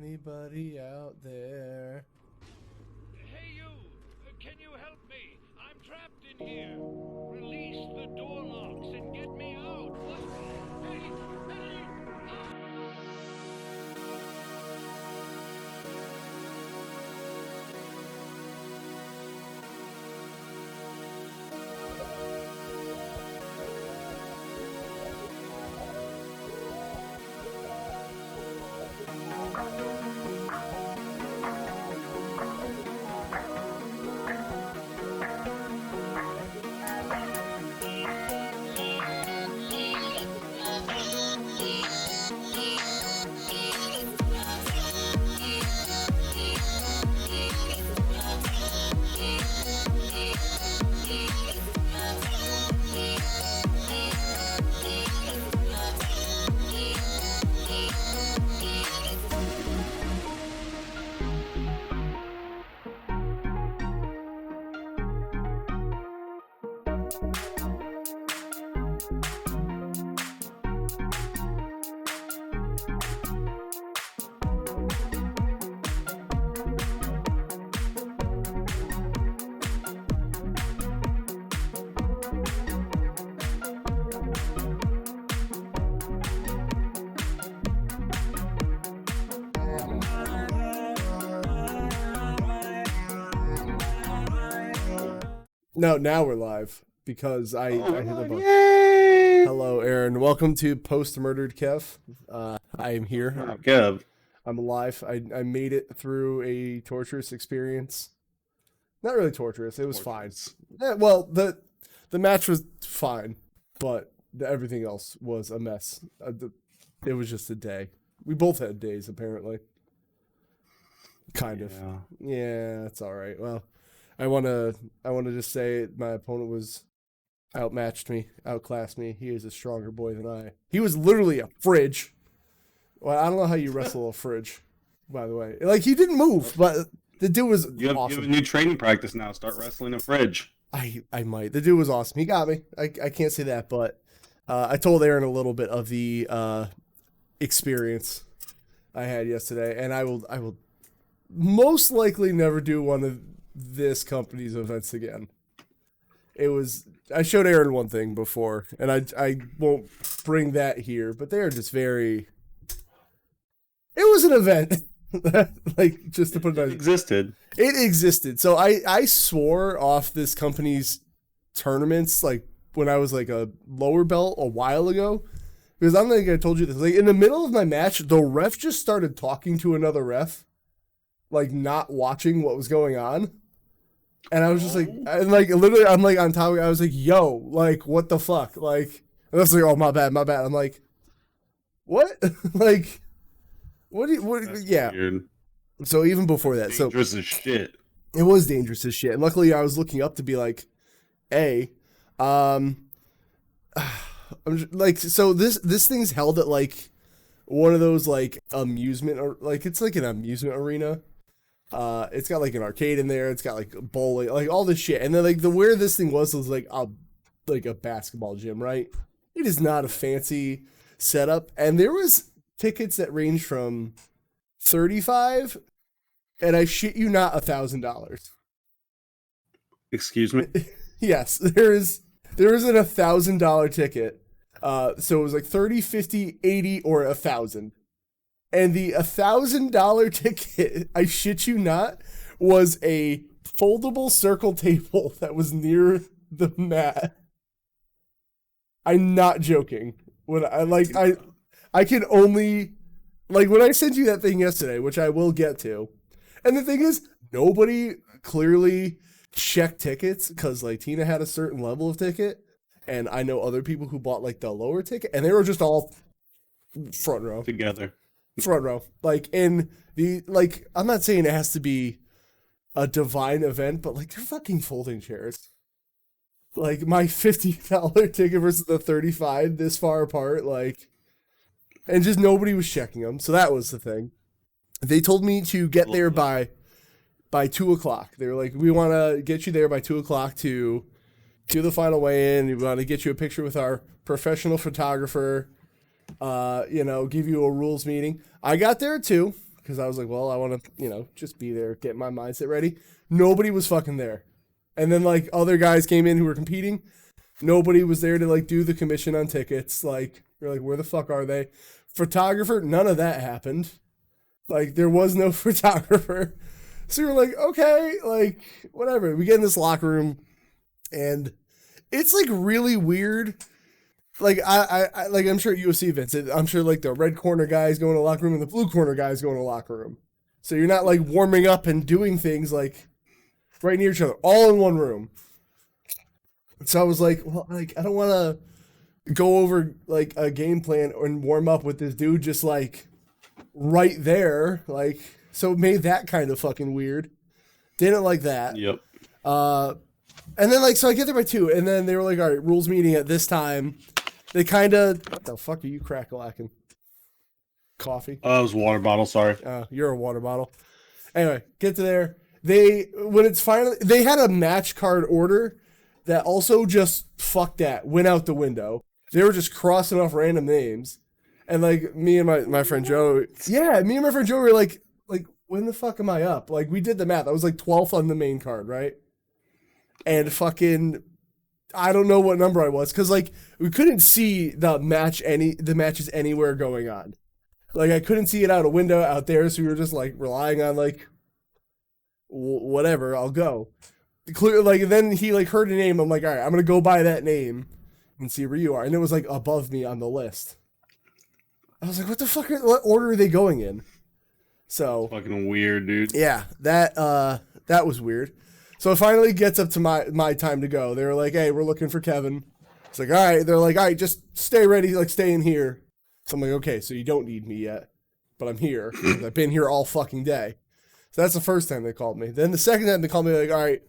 Anybody out there? Hey you! Can you help me? I'm trapped in here. Release the door locks and get me out. What? Hey! Hey! No, now we're live because I hit the button. Yay! Hello, Aaron. Welcome to Post Murdered Kev. I am here. Kev. I'm alive. I made it through a torturous experience. Not really torturous. It was fine. Yeah, well, the match was fine, but everything else was a mess. It was just a day. We both had days, apparently. Kind of. Yeah, that's all right. Well, I wanna just say my opponent was outclassed me. He is a stronger boy than I. He was literally a fridge. Well, I don't know how you wrestle a fridge, by the way. Like, he didn't move, but the dude was You awesome. have a new training practice now. Start wrestling a fridge. I might. The dude was awesome. He got me. I can't say that, but I told Aaron a little bit of the experience I had yesterday, and I will most likely never do one of this company's events again. I showed Aaron one thing before, and I won't bring that here, but they are just very. It was an event, like, just to put it. It existed. It existed. So I swore off this company's tournaments, like, when I was like a lower belt a while ago, because I don't think I told you this. Like, in the middle of my match, the ref just started talking to another ref, like, not watching what was going on. And I was just like, and like, literally, I'm like on top of it. I was like, yo, like, what the fuck? Like, and I was like, oh, my bad. I'm like, what? Like, what? Yeah. Weird. So even before that, Dangerous as shit. It was dangerous as shit. And luckily, I was looking up to be like, I'm just, like, so this thing's held at like one of those like amusement, or like, it's like an amusement arena. It's got like an arcade in there. It's got like bowling, like all this shit. And then like where this thing was like a basketball gym, right? It is not a fancy setup. And there was tickets that range from $35, and I shit you not, $1,000. Excuse me? Yes, there is an $1,000 ticket. So it was like 30, 50, 80, or 1,000. And the $1,000 ticket, I shit you not, was a foldable circle table that was near the mat. I'm not joking. When I can only, like, when I sent you that thing yesterday, which I will get to, and the thing is, nobody clearly checked tickets, because like Tina had a certain level of ticket, and I know other people who bought like the lower ticket, and they were just all front row Together. Front row. Like, in the, like, I'm not saying it has to be a divine event, but like, they're fucking folding chairs. Like, my $50 ticket versus the 35 this far apart, like, and just nobody was checking them. So that was the thing. They told me to get there by 2 o'clock. They were like, we want to get you there by 2 o'clock to the final weigh-in. We want to get you a picture with our professional photographer. Give you a rules meeting. I got there too, because I was like, well, I want to, just be there, get my mindset ready. Nobody was fucking there. And then like other guys came in who were competing. Nobody was there to like do the commission on tickets. Like, you're like, where the fuck are they? Photographer, none of that happened. Like, there was no photographer. So you're like, okay, like, whatever. We get in this locker room, and it's like really weird. Like, I like, I'm sure at UFC events, I'm sure like the red corner guys go in the locker room and the blue corner guys go in the locker room. So you're not like warming up and doing things like right near each other, all in one room. So I was like, well, like, I don't want to go over like a game plan and warm up with this dude just like right there. Like, so it made that kind of fucking weird. Didn't like that. Yep. And then like, so I get there by 2, and then they were like, all right, rules meeting at this time. They kind of, what the fuck are you crack-a-lacking? Coffee? It was a water bottle, sorry. You're a water bottle. Anyway, get to there. They had a match card order that also just, fuck that, went out the window. They were just crossing off random names. And like, me and my friend Joe, were like, when the fuck am I up? Like, we did the math. I was like 12th on the main card, right? And fucking, I don't know what number I was, because like, we couldn't see the matches anywhere going on. Like, I couldn't see it out a window out there, so we were just like relying on like, whatever, I'll go. Clear, like, then he like heard a name. I'm like, all right, I'm gonna go by that name and see where you are. And it was like above me on the list. I was like, what the fuck? What order are they going in? So Fucking weird, dude. yeah, that was weird. So it finally gets up to my time to go. They were like, hey, we're looking for Kevin. It's like, all right. They're like, all right, just stay ready, like stay in here. So I'm like, okay, so you don't need me yet, but I'm here. I've been here all fucking day. So that's the first time they called me. Then the second time they called me, like, all right,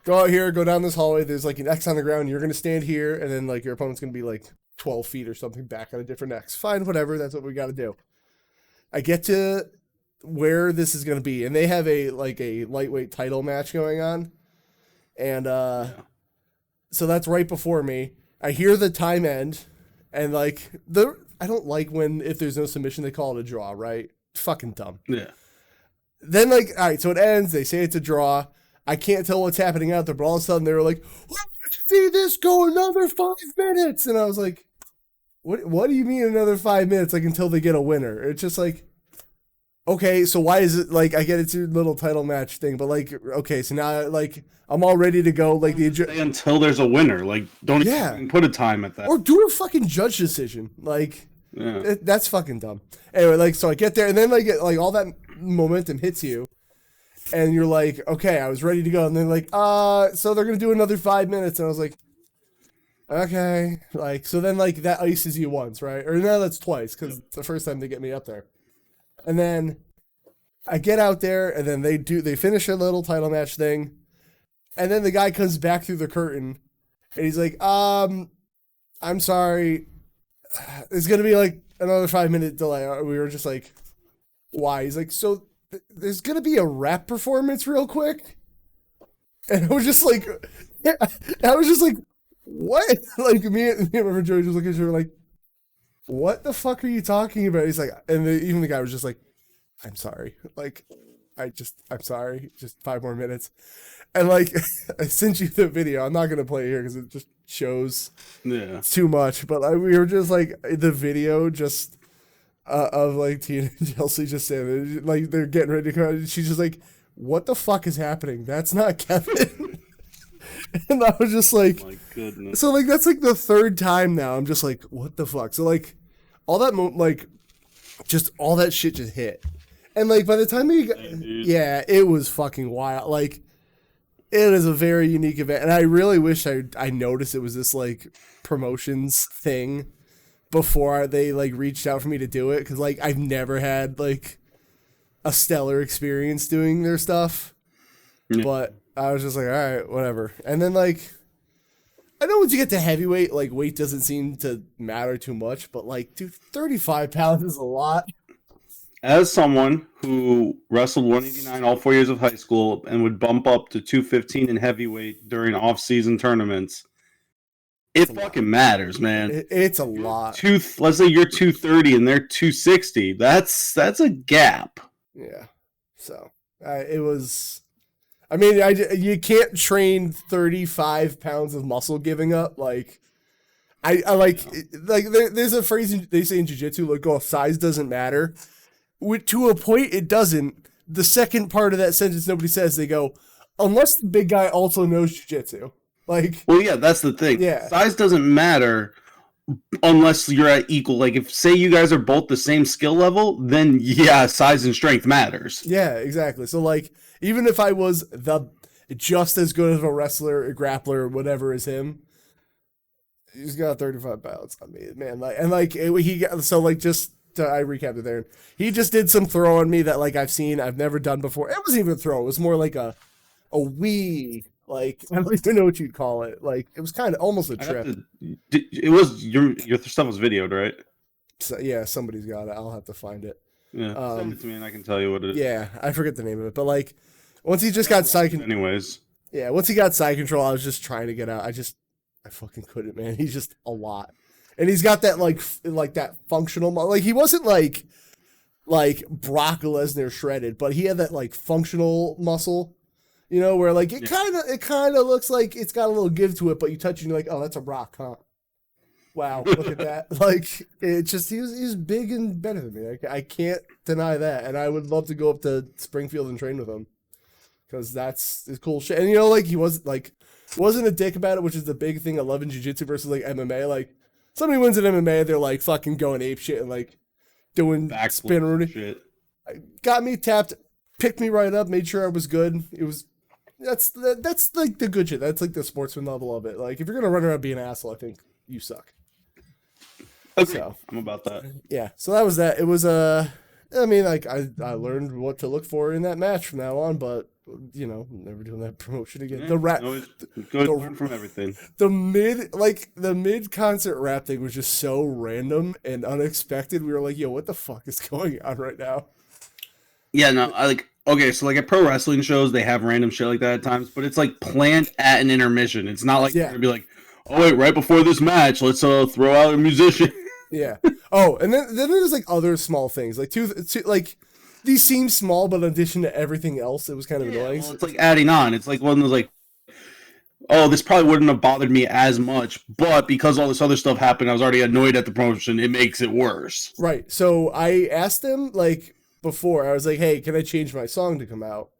go out here, go down this hallway. There's like an X on the ground. You're going to stand here. And then like your opponent's going to be like 12 feet or something back on a different X. Fine, whatever. That's what we got to do. I get to where this is going to be. And they have a lightweight title match going on. And so that's right before me. I hear the time end. And like, I don't like when, if there's no submission, they call it a draw, right? Fucking dumb. Yeah. Then like, all right, so it ends. They say it's a draw. I can't tell what's happening out there, but all of a sudden they were like, let's see this go another 5 minutes. And I was like, what do you mean another 5 minutes? Like until they get a winner. It's just like, okay, so why is it like, I get it's your little title match thing, but like, okay, so now like I'm all ready to go. Like until there's a winner, like don't even put a time at that. Or do a fucking judge decision. Like that's fucking dumb. Anyway, like, so I get there and then like all that momentum hits you. And you're like, okay, I was ready to go. And then like, so they're going to do another 5 minutes. And I was like, okay. Like, so then like that ices you once, right? Or no, that's twice. Cause it's the first time they get me up there. And then I get out there and then they finish a little title match thing. And then the guy comes back through the curtain and he's like, I'm sorry. It's going to be like another 5-minute delay. We were just like, why? He's like, so there's going to be a rap performance real quick. And I was just like, what? Like me and my friend Joey just looking at each other like, what the fuck are you talking about? He's like, and even the guy was just like, I'm sorry. Like, I'm sorry. Just 5 more minutes. And like, I sent you the video. I'm not going to play it here because it just shows too much. But we were just like, the video just of like Tina and Chelsea just saying, like, they're getting ready to come. She's just like, what the fuck is happening? That's not Kevin. And I was just like, oh my goodness. So like, that's like the 3rd time now. I'm just like, what the fuck? So like, all that, just all that shit just hit. And like, by the time it was fucking wild. Like, it is a very unique event. And I really wish I noticed it was this like promotions thing before they like reached out for me to do it. Cause like, I've never had like a stellar experience doing their stuff, but I was just like, all right, whatever. And then like, I know once you get to heavyweight, like weight doesn't seem to matter too much, but like, dude, 35 pounds is a lot. As someone who wrestled 189 all 4 years of high school and would bump up to 215 in heavyweight during off-season tournaments, it fucking matters, man. It's a lot. Let's say you're 230 and they're 260. That's a gap. Yeah. So it was. I mean, you can't train 35 pounds of muscle giving up. Like, I like there's a phrase they say in jiu-jitsu, like, oh, size doesn't matter. To a point, it doesn't. The second part of that sentence nobody says, they go, unless the big guy also knows jiu-jitsu. Like, well, yeah, that's the thing. Yeah. Size doesn't matter unless you're at equal. Like, if, say, you guys are both the same skill level, then, yeah, size and strength matters. Yeah, exactly. So, like, even if I was just as good of a wrestler, a grappler, whatever as him, he's got 35 pounds on me, man. Like, and like he got, so like, just I recapped it there. He just did some throw on me that like I've never done before. It wasn't even a throw. It was more like a wee. Like, I don't even know what you'd call it. Like, it was kind of almost a trip. It was your stuff was videoed, right? So, yeah, somebody's got it. I'll have to find it. Yeah, send it to me and I can tell you what it is. Yeah, I forget the name of it, but like, once he just got side control. Anyways. Yeah, once he got side control, I was just trying to get out. I fucking couldn't, man. He's just a lot. And he's got that like that functional, like he wasn't like Brock Lesnar shredded, but he had that like functional muscle, you know, where like it kind of looks like it's got a little give to it, but you touch it and you're like, oh, that's a rock, huh? Wow, look at that. Like, it just, he was big and better than me. I can't deny that. And I would love to go up to Springfield and train with him. Because that's cool shit. And, you know, like, he wasn't a dick about it, which is the big thing I love in jiu-jitsu versus, like, MMA. Like, somebody wins in MMA, they're, like, fucking going ape shit and, like, doing spin routine. Got me tapped, picked me right up, made sure I was good. That's like, the good shit. That's, like, the sportsman level of it. Like, if you're going to run around being an asshole, I think you suck. Okay, so, I'm about that. Yeah, so that was that. It was I mean, like I learned what to look for in that match from now on, but you know, never doing that promotion again. Yeah, The rap, learn from everything. the mid concert rap thing was just so random and unexpected. We were like, yo, what the fuck is going on right now? Yeah, no, okay, so like at pro wrestling shows, they have random shit like that at times, but it's like planned at an intermission. It's not like you're gonna be like, oh wait, right before this match, let's throw out a musician. Yeah. Oh, and then there's like other small things, like two like these seem small, but in addition to everything else, it was kind of annoying. Well, it's like adding on. It's like one of those like, oh, this probably wouldn't have bothered me as much, but because all this other stuff happened, I was already annoyed at the promotion. It makes it worse. Right. So I asked them like before. I was like, hey, can I change my song to come out?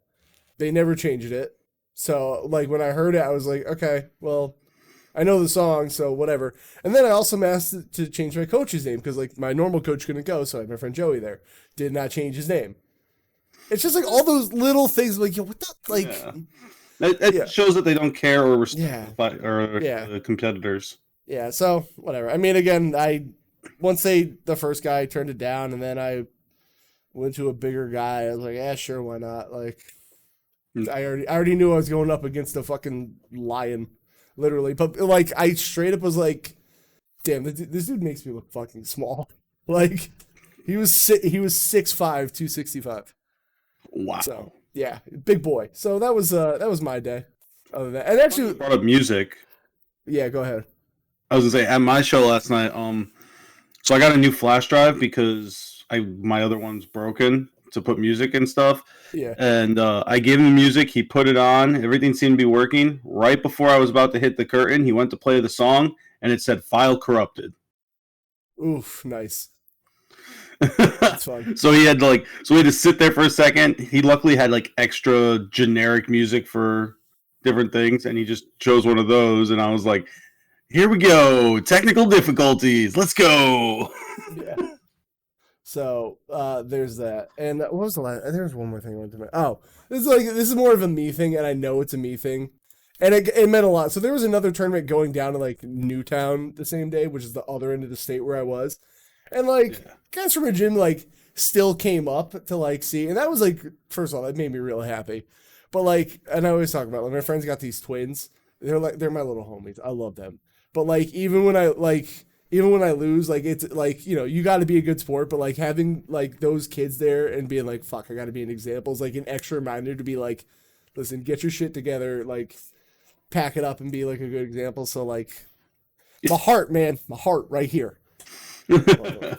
They never changed it. So like when I heard it, I was like, okay, well, I know the song, so whatever. And then I also asked to change my coach's name because like my normal coach couldn't go, so I had my friend Joey there. Did not change his name. It's just like all those little things, like yo, what the like. Yeah. It shows that they don't care or respect Yeah. the competitors. Yeah. So whatever. I mean, again, once the first guy turned it down, and then I went to a bigger guy. I was like, yeah, sure, why not? Like, I already knew I was going up against a fucking lion. Literally, but like I straight up was like, "Damn, this dude makes me look fucking small." Like he was 6'5", 265. Wow. So yeah, big boy. So that was my day. Other than that, and actually brought up music. Yeah, go ahead. I was gonna say at my show last night. So I got a new flash drive because my other one's broken to put music and stuff. Yeah. And I gave him the music. He put it on. Everything seemed to be working. Right before I was about to hit the curtain, he went to play the song, and it said "File corrupted." Oof, nice. That's fun. So we had to sit there for a second. He luckily had like extra generic music for different things, and he just chose one of those. And I was like, "Here we go, technical difficulties. Let's go." Yeah. So there's that, and what was the last? There was one more thing I wanted to mention. Oh, this is more of a me thing, and I know it's a me thing, and it meant a lot. So there was another tournament going down in like Newtown the same day, which is the other end of the state where I was, and guys from a gym like still came up to like see, and that was like first of all that made me real happy, but like, and I always talk about like my friends got these twins, they're my little homies, I love them, but like even when I lose, like, it's like, you know, you got to be a good sport, but like having like those kids there and being like, fuck, I got to be an example is like an extra reminder to be like, listen, get your shit together, like pack it up and be like a good example. So like my heart, man, my heart right here.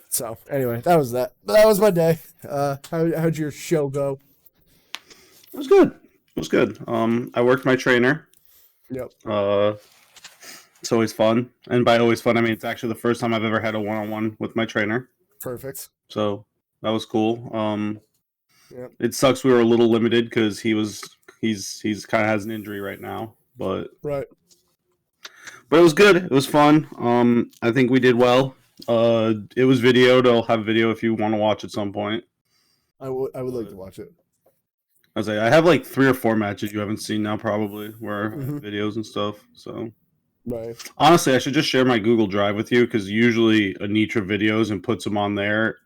So anyway, that was my day. How'd your show go? It was good. I worked my trainer. Yep. It's always fun. And by always fun, I mean, it's actually the first time I've ever had a one-on-one with my trainer. Perfect. So that was cool. Yep. It sucks we were a little limited because he's kind of has an injury right now, but right. But it was good. It was fun. I think we did well. It was videoed. I'll have video if you want to watch at some point. I would like to watch it. I have like 3 or 4 matches you haven't seen now, probably, where I have videos and stuff. So, right. Honestly, I should just share my Google Drive with you because usually Anitra videos and puts them on there,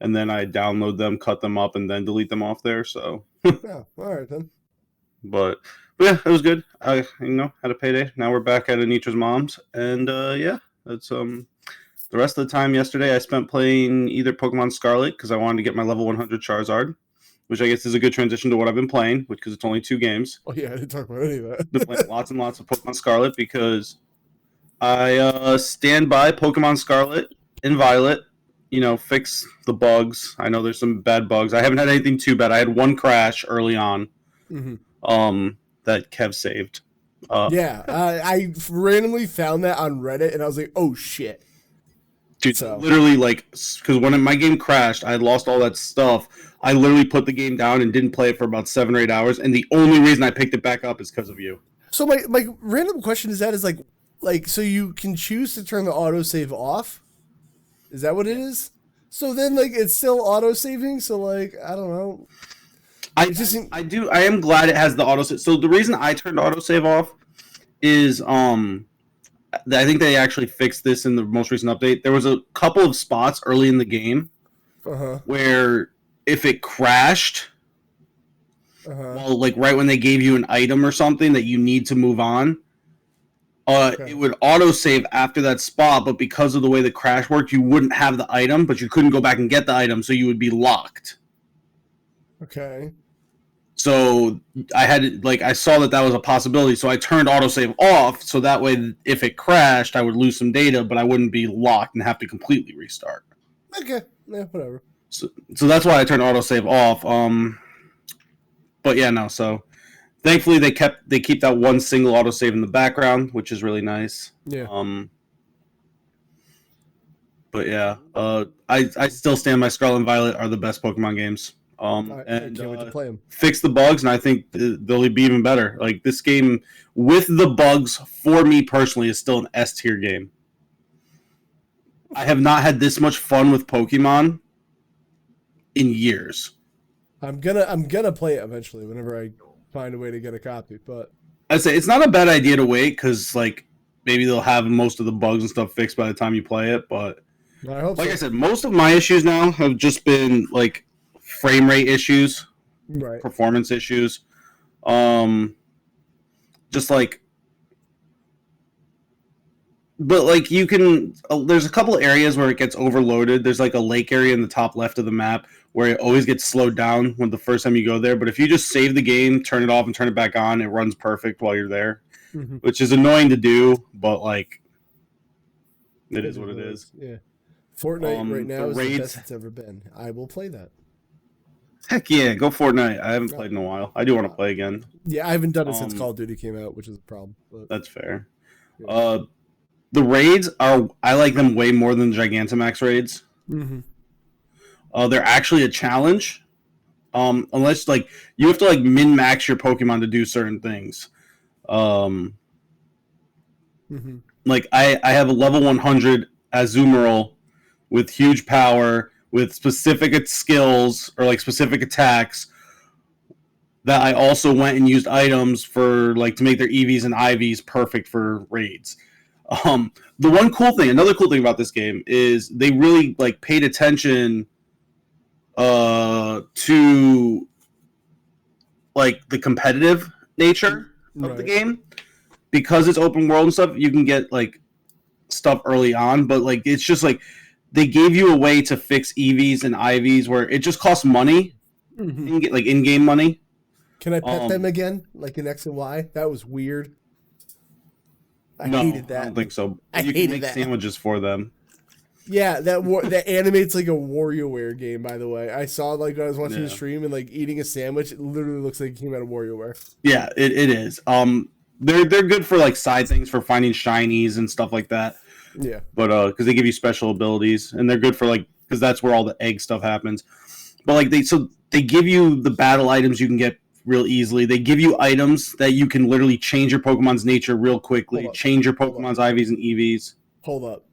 and then I download them, cut them up, and then delete them off there. So, yeah, all right then. But yeah, it was good. I had a payday. Now we're back at Anitra's mom's, and yeah, that's the rest of the time yesterday I spent playing either Pokemon Scarlet because I wanted to get my level 100 Charizard, which I guess is a good transition to what I've been playing, because it's only 2 games. Oh yeah, I didn't talk about any of that. I've been playing lots and lots of Pokemon Scarlet because I stand by Pokemon Scarlet and Violet. You know, fix the bugs. I know there's some bad bugs. I haven't had anything too bad. I had one crash early on that Kev saved. Yeah, I randomly found that on Reddit, and I was like, oh shit. Dude, literally, like, because when my game crashed, I had lost all that stuff. I literally put the game down and didn't play it for about 7 or 8 hours, and the only reason I picked it back up is because of you. So my random question is like, so you can choose to turn the autosave off? Is that what it is? So then, like, it's still autosaving, so, like, I don't know. I am glad it has the autosave. So the reason I turned autosave off is, I think they actually fixed this in the most recent update. There was a couple of spots early in the game where if it crashed, well, like right when they gave you an item or something that you need to move on, it would autosave after that spot, but because of the way the crash worked, you wouldn't have the item, but you couldn't go back and get the item, so you would be locked. Okay. So I saw that was a possibility, so I turned autosave off, so that way if it crashed, I would lose some data, but I wouldn't be locked and have to completely restart. Okay. Yeah, whatever. So that's why I turned autosave off. But yeah, no, so thankfully they keep that one single autosave in the background, which is really nice. Yeah. But yeah, I still stand by Scarlet and Violet are the best Pokemon games. I can't wait to play them. Fix the bugs, and I think they'll be even better. Like this game with the bugs, for me personally, is still an S tier game. I have not had this much fun with Pokemon in years. I'm gonna play it eventually whenever I find a way to get a copy. But I'd say it's not a bad idea to wait because like maybe they'll have most of the bugs and stuff fixed by the time you play it. But I hope I said, most of my issues now have just been like frame rate issues, right? Performance issues, just like. But like you can, there's a couple areas where it gets overloaded. There's like a lake area in the top left of the map where it always gets slowed down when the first time you go there. But if you just save the game, turn it off, and turn it back on, it runs perfect while you're there, which is annoying to do. But like, it is what it is. Yeah, Fortnite right now is raids, the best it's ever been. I will play that. Heck yeah, go Fortnite. I haven't played in a while. I do want to play again. Yeah, I haven't done it since Call of Duty came out, which is a problem. But that's fair. Yeah. The raids I like them way more than the Gigantamax raids. They're actually a challenge. Unless like you have to like min-max your Pokemon to do certain things. Like I have a level 100 Azumarill with huge power, with specific skills or like specific attacks that I also went and used items for like to make their EVs and IVs perfect for raids. Another cool thing about this game is they really like paid attention to like the competitive nature of the game. Because it's open world and stuff, you can get like stuff early on, but like it's just like they gave you a way to fix EVs and IVs where it just costs money. You can get like in-game money. Can I pet them again, like in X and Y? That was weird. I hated that. I don't think so. You can make sandwiches for them. Yeah, that animates like a WarioWare game. By the way, I saw like when I was watching the stream and like eating a sandwich. It literally looks like it came out of WarioWare. Yeah, it is. They're good for like side things for finding shinies and stuff like that. Yeah, but because they give you special abilities and they're good for like because that's where all the egg stuff happens. But like they give you the battle items you can get real easily. They give you items that you can literally change your Pokemon's nature real quickly. Change your Pokemon's IVs and EVs. Hold up.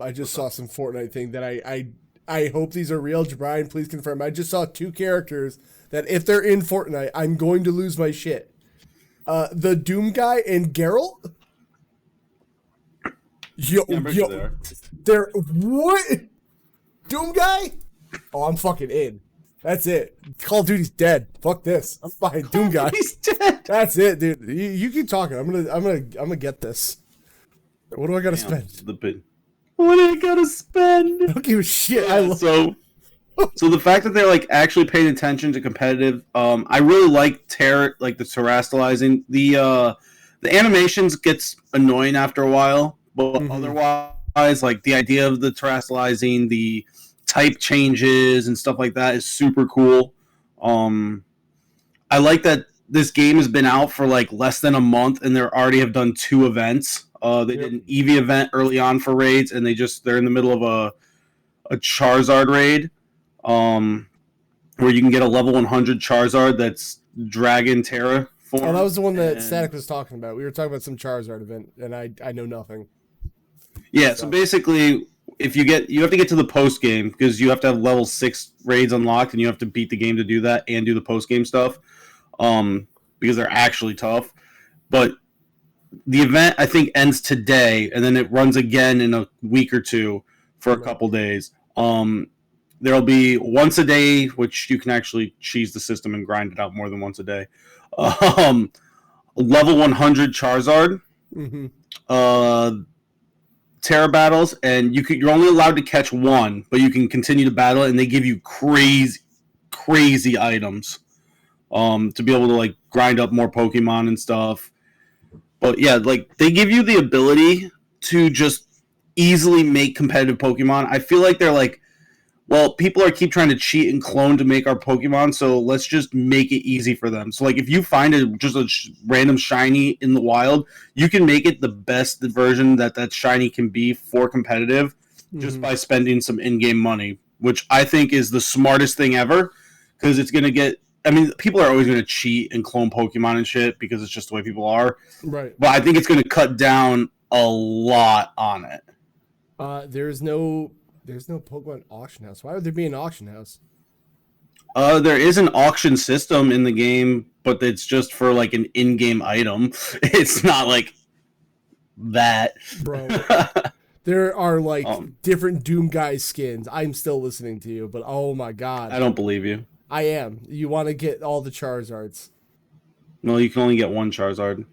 I just saw some Fortnite thing that I hope these are real. Brian, please confirm. I just saw 2 characters that if they're in Fortnite, I'm going to lose my shit. The Doom guy and Geralt. Yo, they're what? Doom guy? Oh, I'm fucking in. That's it. Call of Duty's dead. Fuck this. I'm buying Doom guy. He's dead. That's it, dude. You keep talking. I'm gonna get this. What do I gotta spend? What do I gotta spend? I don't give a shit. So the fact that they're like actually paying attention to competitive, I really like the terastallizing. The animations gets annoying after a while, but otherwise, like the idea of the terastallizing, the type changes and stuff like that is super cool. I like that this game has been out for like less than a month and they already have done 2 events. They did an Eevee event early on for raids, and they're in the middle of a Charizard raid, where you can get a level 100 Charizard that's Dragon Terra form. Oh, that was the one that Static was talking about. We were talking about some Charizard event, and I know nothing. Yeah, so basically, you have to get to the post game because you have to have level 6 raids unlocked, and you have to beat the game to do that and do the post game stuff, because they're actually tough. But the event, I think, ends today, and then it runs again in a week or 2 for a couple days. there'll be once a day, which you can actually cheese the system and grind it out more than once a day. Level 100 Charizard, Terra battles, and you're only allowed to catch one, but you can continue to battle it, and they give you crazy items to be able to like grind up more Pokemon and stuff. But yeah, like they give you the ability to just easily make competitive Pokemon. I feel like they're like, well, people keep trying to cheat and clone to make our Pokemon, so let's just make it easy for them. So, like, if you find just a random shiny in the wild, you can make it the best version that shiny can be for competitive just by spending some in-game money, which I think is the smartest thing ever, because it's going to get... I mean, people are always going to cheat and clone Pokemon and shit because it's just the way people are. Right. But I think it's going to cut down a lot on it. There's no Pokemon auction house. Why would there be an auction house? There is an auction system in the game, but it's just for like an in-game item. It's not like that. Bro. There are like different Doom Guy skins. I'm still listening to you, but oh my god. I don't believe you. I am. You want to get all the Charizards. No, you can only get one Charizard.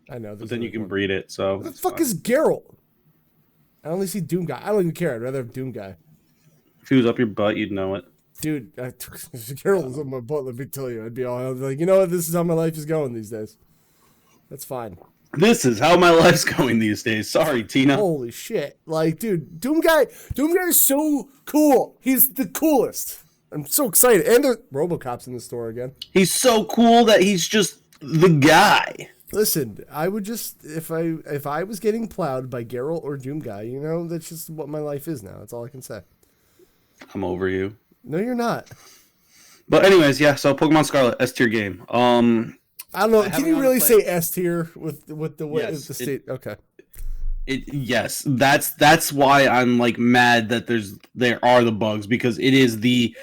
I know. But then you can breed it, so... What the fuck is Geralt? I only see Doom Guy. I don't even care. I'd rather have Doom Guy. If he was up your butt, you'd know it. Dude, Geralt was up my butt, let me tell you. I'd be like, you know what? This is how my life is going these days. That's fine. This is how my life's going these days. Sorry, Tina. Holy shit. Like, dude, Doom Guy is so cool. He's the coolest. I'm so excited. And the RoboCop's in the store again. He's so cool that he's just the guy. Listen, I would just if I was getting plowed by Geralt or Doom Guy, you know, that's just what my life is now. That's all I can say. I'm over you. No, you're not. But anyways, yeah, so Pokemon Scarlet, S tier game. I don't know. Can you really say S tier with the way yes, the state? Okay. Yes, that's why I'm like mad that there are the bugs, because it is the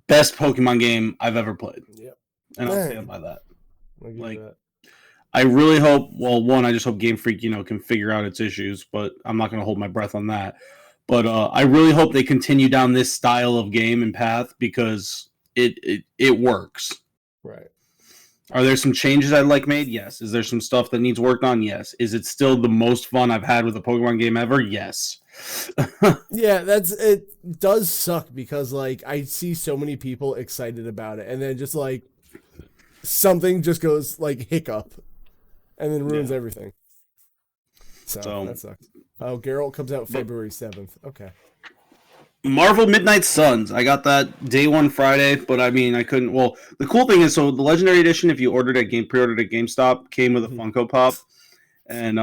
best Pokemon game I've ever played. Yep. And I'll stand by that. Like that. I really hope, well, one, I just hope Game Freak, can figure out its issues, but I'm not going to hold my breath on that. But I really hope they continue down this style of game and path, because it works. Right. Are there some changes I'd like made? Yes. Is there some stuff that needs worked on? Yes. Is it still the most fun I've had with a Pokemon game ever? Yes. Yeah, it does suck, because like I see so many people excited about it, and then just like something just goes like hiccup and then ruins everything. So that sucks. Oh, Geralt comes out February 7th. Okay. Marvel Midnight Suns. I got that day one Friday, but I mean, I couldn't. Well, the cool thing is, so the Legendary Edition, if you pre-ordered at GameStop, came with a Funko Pop, and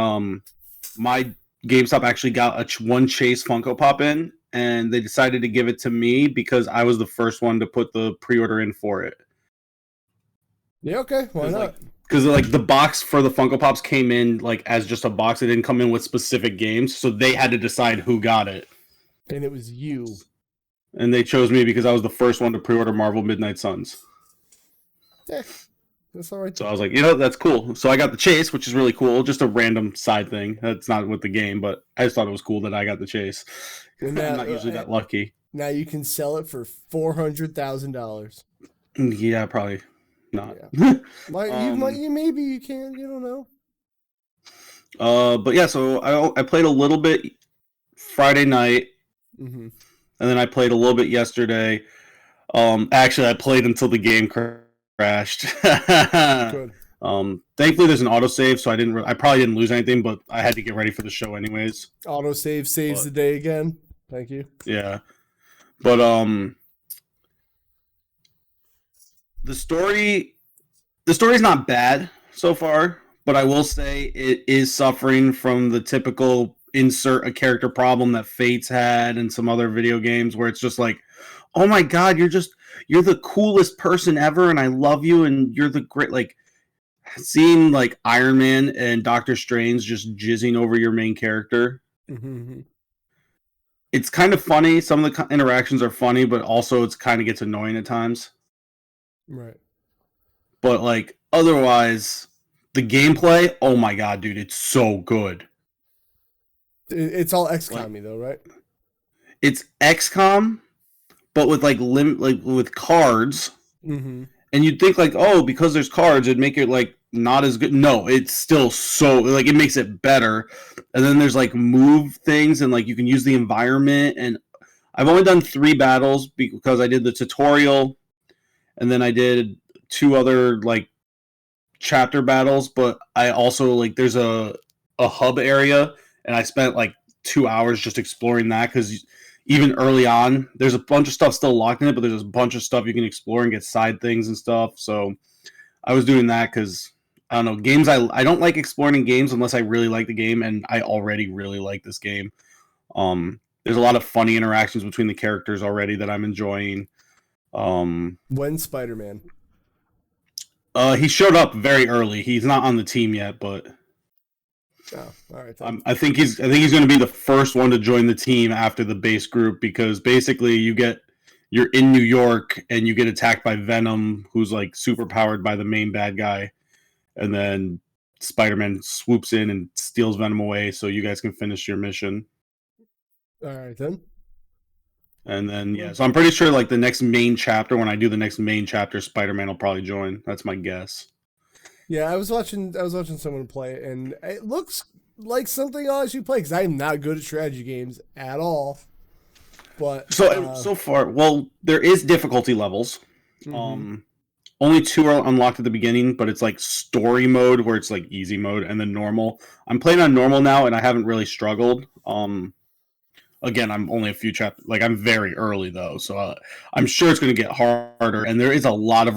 my GameStop actually got one Chase Funko Pop in, and they decided to give it to me because I was the first one to put the pre-order in for it. Yeah, okay, why not? Because like the box for the Funko Pops came in like as just a box. It didn't come in with specific games, so they had to decide who got it. And it was you. And they chose me because I was the first one to pre-order Marvel Midnight Suns. Yeah, that's all right. So I was like, that's cool. So I got the Chase, which is really cool. Just a random side thing. That's not with the game, but I just thought it was cool that I got the Chase. I'm not usually that lucky. Now you can sell it for $400,000. Yeah, probably not. Yeah. Maybe you can. You don't know. But yeah, so I played a little bit Friday night. Mm-hmm. And then I played a little bit yesterday. Actually, I played until the game crashed. Good. Thankfully, there's an autosave, so I probably didn't lose anything, but I had to get ready for the show anyways. Autosave saves the day again. Thank you. Yeah, but the story's not bad so far, but I will say it is suffering from the typical insert a character problem that Fates had and some other video games, where it's just like, oh my god, you're the coolest person ever, and I love you, and you're the great, like seeing like Ironman and Doctor Strange just jizzing over your main character. Mm-hmm. It's kind of funny. Some of the interactions are funny, but also it's kind of gets annoying at times. Right. But like otherwise, the gameplay, oh my god, dude, it's so good. It's all XCOM-y though, right? It's XCOM, but with like with cards. Mm-hmm. And you'd think like, oh, because there's cards, it'd make it like not as good. No, it's still so like it makes it better. And then there's like move things and like you can use the environment. And I've only done 3 battles because I did the tutorial and then I did 2 other like chapter battles. But I also like there's a hub area and I spent like 2 hours just exploring that because even early on, there's a bunch of stuff still locked in it, but there's a bunch of stuff you can explore and get side things and stuff. So I was doing that because, I don't know, games, I don't like exploring in games unless I really like the game, and I already really like this game. There's a lot of funny interactions between the characters already that I'm enjoying. When's Spider-Man? He showed up very early. He's not on the team yet, but... Oh, all right. I think he's going to be the first one to join the team after the base group because basically you're in New York and you get attacked by Venom, who's like super powered by the main bad guy, and then Spider-Man swoops in and steals Venom away so you guys can finish your mission. All right then. And then so I'm pretty sure like the next main chapter, when I do the next main chapter, Spider-Man will probably join. That's my guess. Yeah, I was watching someone play it, and it looks like something I'll actually play because I'm not good at strategy games at all. But so far, well, there is difficulty levels. Mm-hmm. Only 2 are unlocked at the beginning, but it's like story mode where it's like easy mode and then normal. I'm playing on normal now, and I haven't really struggled. Again, I'm only a few chapters. Like I'm very early though, so I'm sure it's going to get harder. And there is a lot of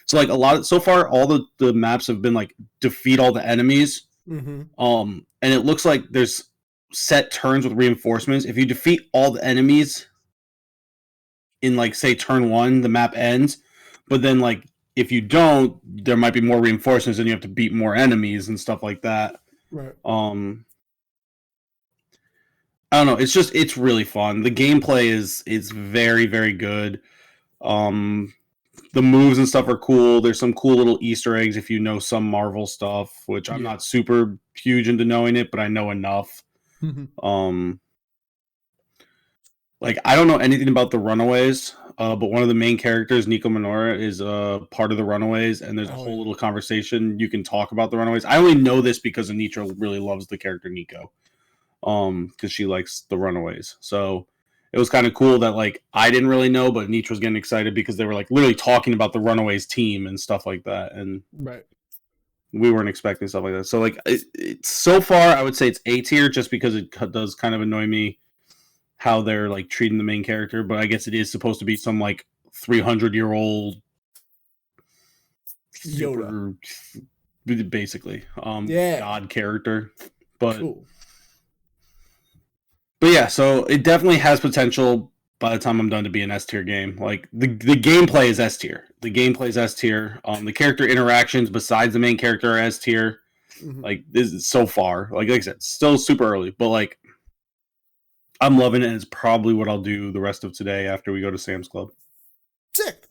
So like so far, all the maps have been like defeat all the enemies. Mm-hmm. And it looks like there's set turns with reinforcements. If you defeat all the enemies in like say turn 1, the map ends. But then like if you don't, there might be more reinforcements and you have to beat more enemies and stuff like that. Right. I don't know. It's really fun. The gameplay is very, very good. The moves and stuff are cool. There's some cool little Easter eggs if you know some Marvel stuff, which I'm not super huge into knowing it, but I know enough. Like I don't know anything about the Runaways, but one of the main characters, Nico Minora, is part of the Runaways, and there's a whole little conversation you can talk about the Runaways. I only know this because Anitra really loves the character Nico, because she likes the Runaways. So it was kind of cool that like I didn't really know, but Anitra was getting excited because they were like literally talking about the Runaways team and stuff like that, and we weren't expecting stuff like that. So like it's so far, I would say it's A tier just because it does kind of annoy me how they're like treating the main character, but I guess it is supposed to be some like 300-year-old Yoda, basically, god character. But but yeah, so it definitely has potential by the time I'm done to be an S tier game. Like the gameplay is S tier. The gameplay is S tier. The character interactions besides the main character are S tier. Like this is so far. Like I said, still super early, but like I'm loving it, and it's probably what I'll do the rest of today after we go to Sam's Club. Sick.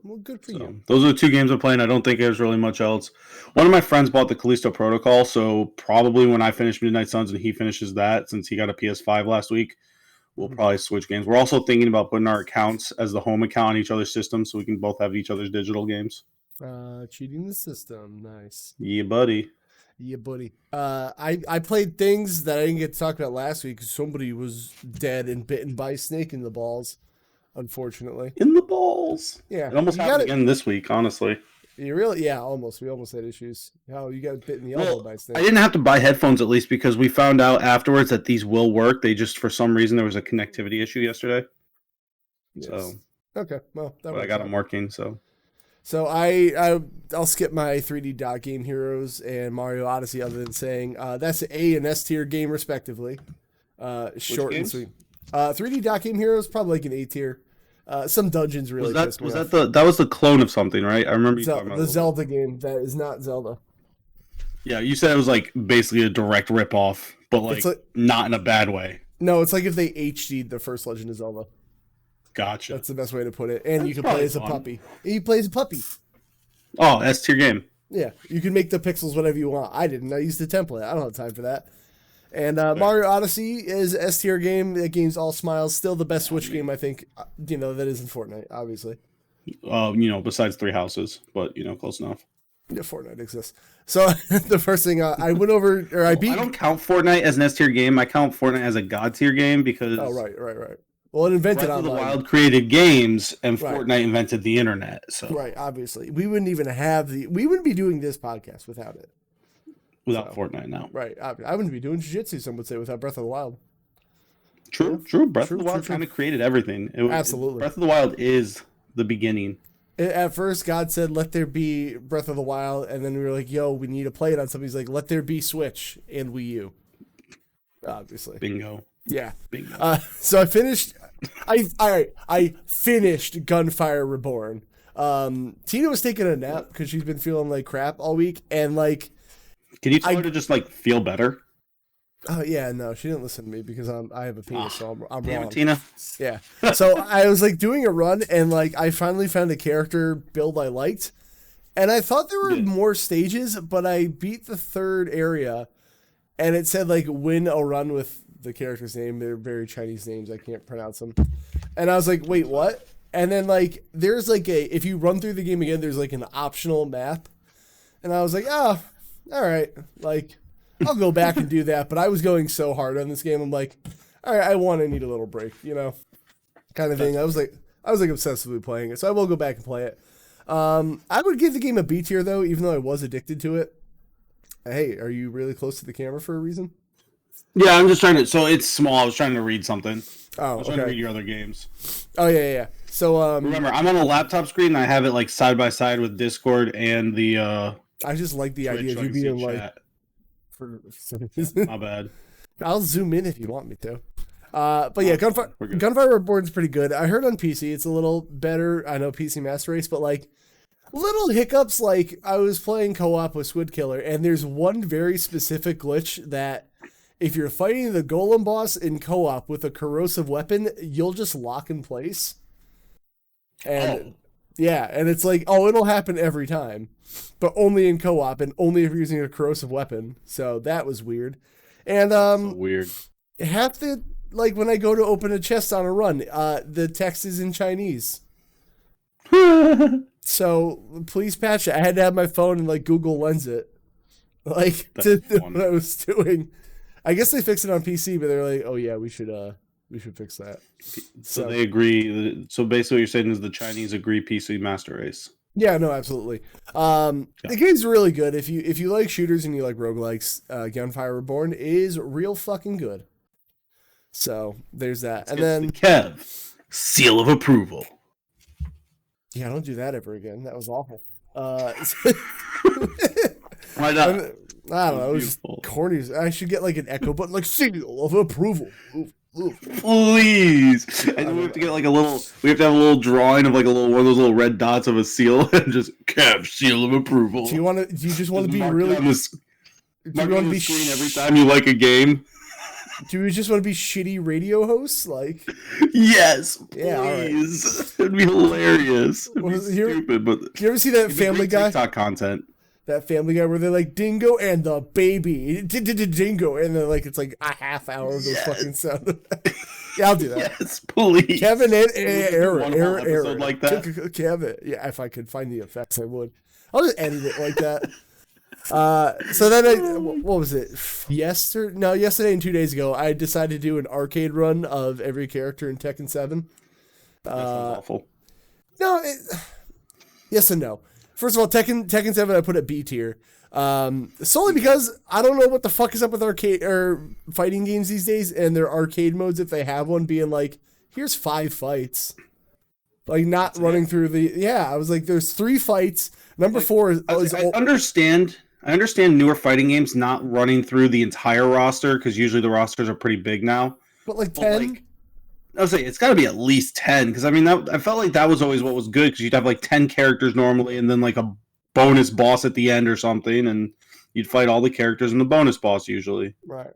Well, good for you. Those are the 2 games I'm playing. I don't think there's really much else. One of my friends bought the Callisto Protocol, so probably when I finish Midnight Suns and he finishes that, since he got a PS5 last week, we'll probably switch games. We're also thinking about putting our accounts as the home account on each other's system so we can both have each other's digital games. Cheating the system. Nice. Yeah, buddy. Yeah, buddy. I played things that I didn't get to talk about last week because somebody was dead and bitten by a snake in the balls, unfortunately. In the balls. Yeah. It almost happened again this week, honestly. You really? Yeah, almost. We almost had issues. How you got bit in the elbow by a snake. I didn't have to buy headphones at least because we found out afterwards that these will work. They just, for some reason, there was a connectivity issue yesterday. Yes. So. Okay. Well, but I got them working, so. So I'll skip my 3D Dot Game Heroes and Mario Odyssey other than saying that's an A and S tier game respectively. Short and sweet. 3D Dot Game Heroes probably like an A tier. Some dungeons really pissed me off. That was the clone of something, right? I remember you talking about the Zelda game that is not Zelda. Yeah, you said it was like basically a direct ripoff, but like not in a bad way. No, it's like if they HD'd the first Legend of Zelda. Gotcha. That's the best way to put it. And you can play as a puppy. He plays a puppy. Oh, S tier game. Yeah, you can make the pixels whatever you want. I didn't. I used the template. I don't have time for that. And Mario Odyssey is S tier game. That game's all smiles. Still the best Switch game, I think. That isn't Fortnite, obviously. Besides Three Houses, but close enough. Yeah, Fortnite exists. So the first thing I went over, or I beat. I don't count Fortnite as an S tier game. I count Fortnite as a God tier game because. Oh right. Well, it invented Breath of the online. Wild created games, and Right. Fortnite invented the internet. So Right, obviously, we wouldn't be doing this podcast without it. without Fortnite now. Right, I wouldn't be doing jiu-jitsu, some would say, without Breath of the Wild. True. Breath of the Wild kind of created everything. Absolutely. Breath of the Wild is the beginning. At first, God said, let there be Breath of the Wild, and then we were like, yo, we need to play it on something. He's like, let there be Switch and Wii U. Obviously. Bingo. Yeah. Bingo. So I finished Gunfire Reborn. Tina was taking a nap because she's been feeling like crap all week, and like... Can you tell her to just feel better? Oh yeah, no, she didn't listen to me because I have a penis, so I'm Damn wrong. it, Tina. Yeah. So I was doing a run, and I finally found a character build I liked, and I thought there were more stages, but I beat the third area, and it said win a run with the character's name. They're very Chinese names. I can't pronounce them, and I was like, wait, what? And then there's if you run through the game again, there's an optional map, and I was like, oh, all right, I'll go back and do that. But I was going so hard on this game. I'm like, all right, I need a little break, kind of thing. I was obsessively playing it, so I will go back and play it. I would give the game a B tier though, even though I was addicted to it. Hey, are you really close to the camera for a reason? Yeah, I'm just trying to. So it's small. I was trying to read something. Oh, I was trying to read your other games. Oh yeah. So remember, I'm on a laptop screen and I have it side by side with Discord and the. I just like the Twitch, idea so of I you can being see like. chat. My bad. I'll zoom in if you want me to. But yeah, Gunfire Reborn's pretty good. I heard on PC it's a little better. I know PC Master Race, but little hiccups. I was playing co-op with Squid Killer, and there's one very specific glitch that if you're fighting the Golem boss in co-op with a corrosive weapon, you'll just lock in place. And yeah, and it's it'll happen every time, but only in co-op and only if you're using a corrosive weapon. So that was weird. And so weird. Half the when I go to open a chest on a run, the text is in Chinese. So please patch it. I had to have my phone and Google Lens it, to do what I was doing. I guess they fixed it on PC, but they're like, oh yeah, we should fix that. So they agree. So basically, what you're saying is the Chinese agree PC Master Race. Yeah, no, absolutely. The game's really good. If you like shooters and you like roguelikes, Gunfire Reborn is real fucking good. So there's that. And then Kev, seal of approval. Yeah, don't do that ever again. That was awful. Why not? I don't know. It was just corny. I should get an echo button, seal of approval. Please. And then we have to get we have to have a little drawing of one of those little red dots of a seal and just Kev, seal of approval. Do you just want to be really? Do you want to be screen every time you like a game? Do you just want to be shitty radio hosts? Yes, yeah, please. Right. It'd be hilarious. It'd be stupid, but you ever see that Family Guy? TikTok content. That Family Guy where they're Dingo and the baby, Dingo, and then it's a half hour of those fucking sound. Yeah, I'll do that. Yes, please. Kevin and Aaron, like that. Kevin, yeah, if I could find the effects, I would. I'll just edit it like that. So then what was it? Yesterday and 2 days ago, I decided to do an arcade run of every character in Tekken 7. That sounds awful. No, yes and no. First of all, Tekken 7 I put at B tier. Solely because I don't know what the fuck is up with arcade or fighting games these days and their arcade modes, if they have one, being here's 5 fights. Not running through the... Yeah, I was there's 3 fights. Number 4 is... I understand newer fighting games not running through the entire roster, because usually the rosters are pretty big now. But 10... I was saying it's got to be at least 10, because I felt that was always what was good, because you'd have 10 characters normally, and then a bonus boss at the end or something, and you'd fight all the characters and the bonus boss usually. Right.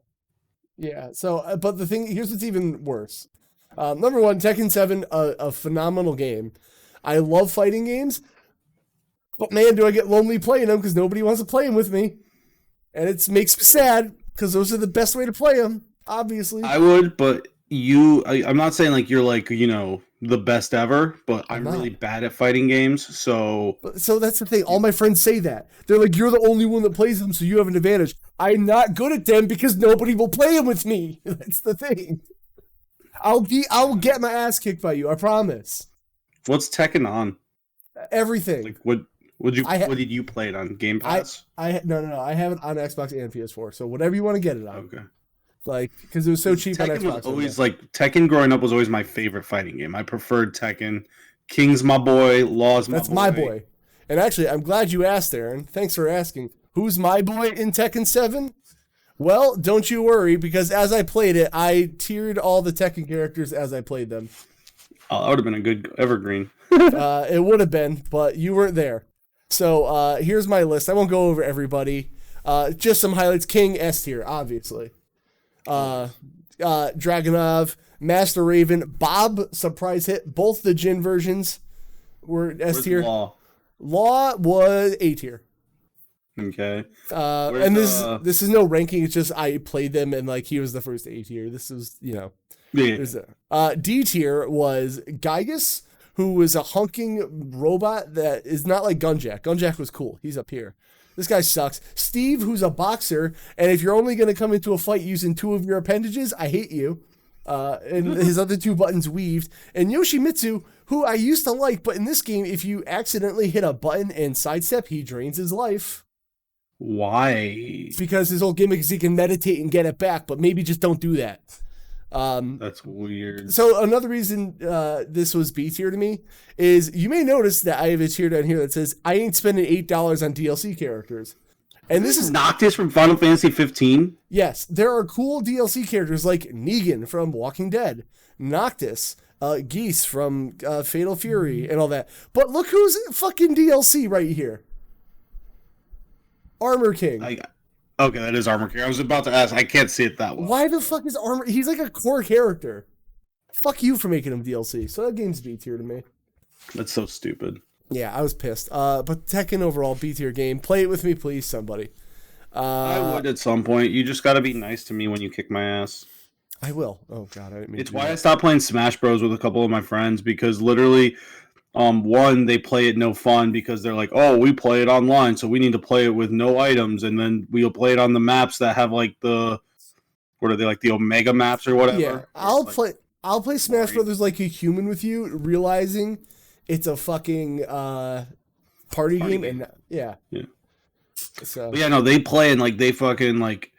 Yeah. So, but the thing here's what's even worse. Number 1, Tekken 7, a phenomenal game. I love fighting games, but man, do I get lonely playing them because nobody wants to play them with me, and it makes me sad. because those are the best way to play them. Obviously, I would, but I'm not saying like you're like the best ever, but I'm really bad at fighting games. So that's the thing. All my friends say that. They're like, you're the only one that plays them, so you have an advantage. I'm not good at them because nobody will play them with me. That's the thing. I'll get my ass kicked by you. I promise. What's Tekken on? Everything. Like what did you play it on? Game Pass? No. I have it on Xbox and PS4. So whatever you want to get it on. Okay. Like, because it was so cheap on Xbox. Was always Tekken growing up was always my favorite fighting game. I preferred Tekken. King's my boy. Law's my boy. That's my boy. And actually, I'm glad you asked, Aaron. Thanks for asking. Who's my boy in Tekken 7? Well, don't you worry, because as I played it, I tiered all the Tekken characters as I played them. Oh, that would have been a good evergreen. It would have been, but you weren't there. So here's my list. I won't go over everybody. Just some highlights. King, S tier, obviously. Dragunov, Master Raven, Bob, surprise hit. Both the Jin versions were S tier. Law was A tier. Okay. And this is no ranking. It's just I played them and like he was the first A tier. This is Yeah. D tier was Gygus, who was a hunking robot that is not like Gunjack. Gunjack was cool. He's up here. This guy sucks. Steve, who's a boxer, and if you're only going to come into a fight using 2 of your appendages, I hate you. And his other 2 buttons weaved. And Yoshimitsu, who I used to like, but in this game, if you accidentally hit a button and sidestep, he drains his life. Why? Because his whole gimmick is he can meditate and get it back, but maybe just don't do that. That's weird. So another reason this was B tier to me is you may notice that I have a tier down here that says I ain't spending $8 on DLC characters. And this is Noctis from Final Fantasy 15. Yes, there are cool DLC characters like Negan from Walking Dead, Noctis, Geese from Fatal Fury, and all that. But look who's fucking DLC right here. Armor King. Okay, that is Armor King. I was about to ask. I can't see it that well. Why the fuck is Armor? He's like a core character. Fuck you for making him DLC. So that game's B tier to me. That's so stupid. Yeah, I was pissed. But Tekken overall, B tier game. Play it with me, please, somebody. I would at some point. You just got to be nice to me when you kick my ass. I will. Oh God, I didn't mean. It's why I stopped playing Smash Bros with a couple of my friends because literally, one, they play it no fun because they're like, oh, we play it online, so we need to play it with no items, and then we'll play it on the maps that have like the, what are they, like the Omega maps or whatever. Yeah, I'll play Smash Brothers like a human with you, realizing it's a fucking party game, and yeah. So but yeah, no, they play and like they fucking like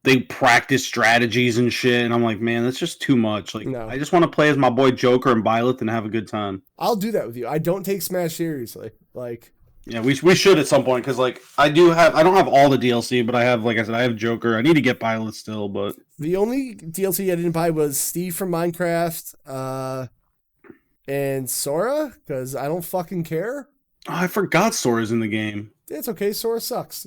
they practice strategies and shit, and I'm like, man, that's just too much. Like, no. I just want to play as my boy Joker and Byleth and have a good time. I'll do that with you. I don't take Smash seriously. Like, yeah, we should at some point because like I don't have all the DLC, but I have, like I said, I have Joker. I need to get Byleth still, but the only DLC I didn't buy was Steve from Minecraft, and Sora because I don't fucking care. Oh, I forgot Sora's in the game. It's okay. Sora sucks.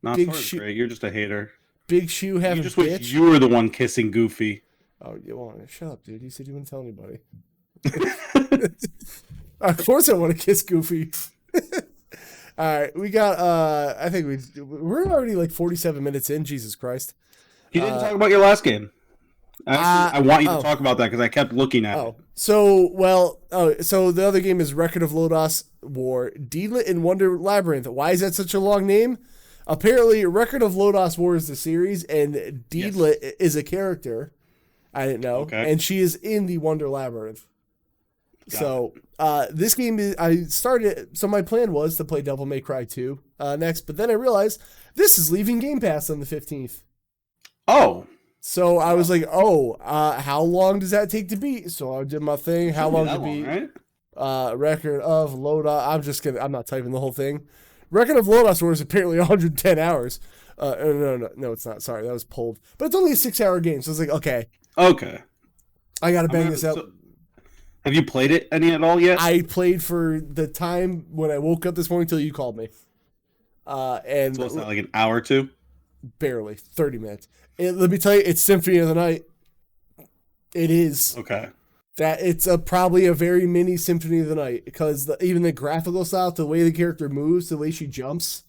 Not Sora's great. You're just a hater. Big shoe having You just wish you were the one kissing Goofy. Oh, you want to shut up, dude? You said you wouldn't tell anybody. Of course, I want to kiss Goofy. All right, we got. I think we're already like 47 minutes in. Jesus Christ! You didn't talk about your last game. I want you to talk about that because I kept looking at it. So the other game is Record of Lodoss War, Deedlit and Wonder Labyrinth. Why is that such a long name? Apparently, Record of Lodoss War is the series, and Deedlit is a character. I didn't know, and she is in the Wonder Labyrinth. This game I started. So my plan was to play Devil May Cry 2 next, but then I realized this is leaving Game Pass on the 15th. Oh. So I was like, how long does that take to beat? So I did my thing. How long to beat? Right? Record of Lodoss. I'm not typing the whole thing. Record of Lodoss War is apparently 110 hours. No, it's not. Sorry, that was pulled. But it's only a 6-hour game, so it's like, okay. I got to bang this out. Have you played it any at all yet? I played for the time when I woke up this morning until you called me. And so it's not like an hour or two? Barely. 30 minutes. Let me tell you, it's Symphony of the Night. It is. Okay. That it's probably a very mini Symphony of the Night because even the graphical style, the way the character moves, the way she jumps,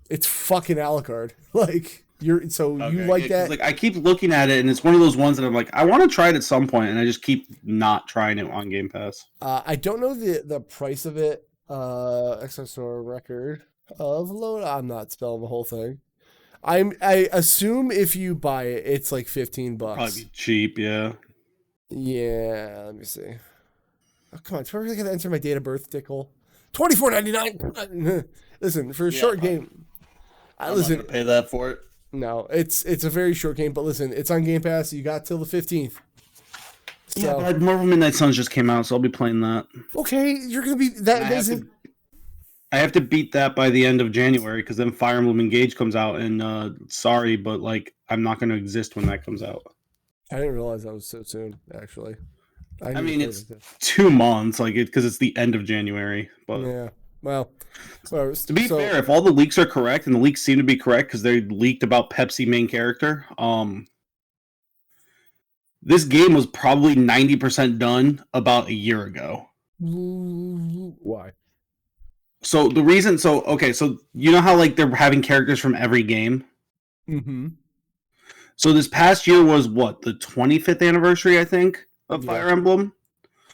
it's fucking Alucard. Like, You like that? Like I keep looking at it, and it's one of those ones that I'm like, I want to try it at some point, and I just keep not trying it on Game Pass. I don't know the price of it. Xbox Store record of load. I'm not spelling the whole thing. I assume if you buy it, it's like $15. Probably be cheap, yeah. Yeah, let me see. Oh, come on, we're gonna enter my date of birth, Dickle. $24.99. Listen, for a short game. I'm not gonna pay that for it. No, it's a very short game, but listen, it's on Game Pass. You got till the 15th. So, yeah, but Marvel Midnight Suns just came out, so I'll be playing that. Okay, you're gonna be that. I have to beat that by the end of January because then Fire Emblem Engage comes out, and sorry, but like I'm not going to exist when that comes out. I didn't realize that was so soon. Actually, I mean it's 2 months, like because it's the end of January. But yeah, well to be fair, if all the leaks are correct, and the leaks seem to be correct because they leaked about Pepsi main character, this game was probably 90% done about a year ago. Why? So the reason, so you know how like they're having characters from every game? Mm-hmm. So this past year was what, the 25th anniversary, I think, of Fire Emblem?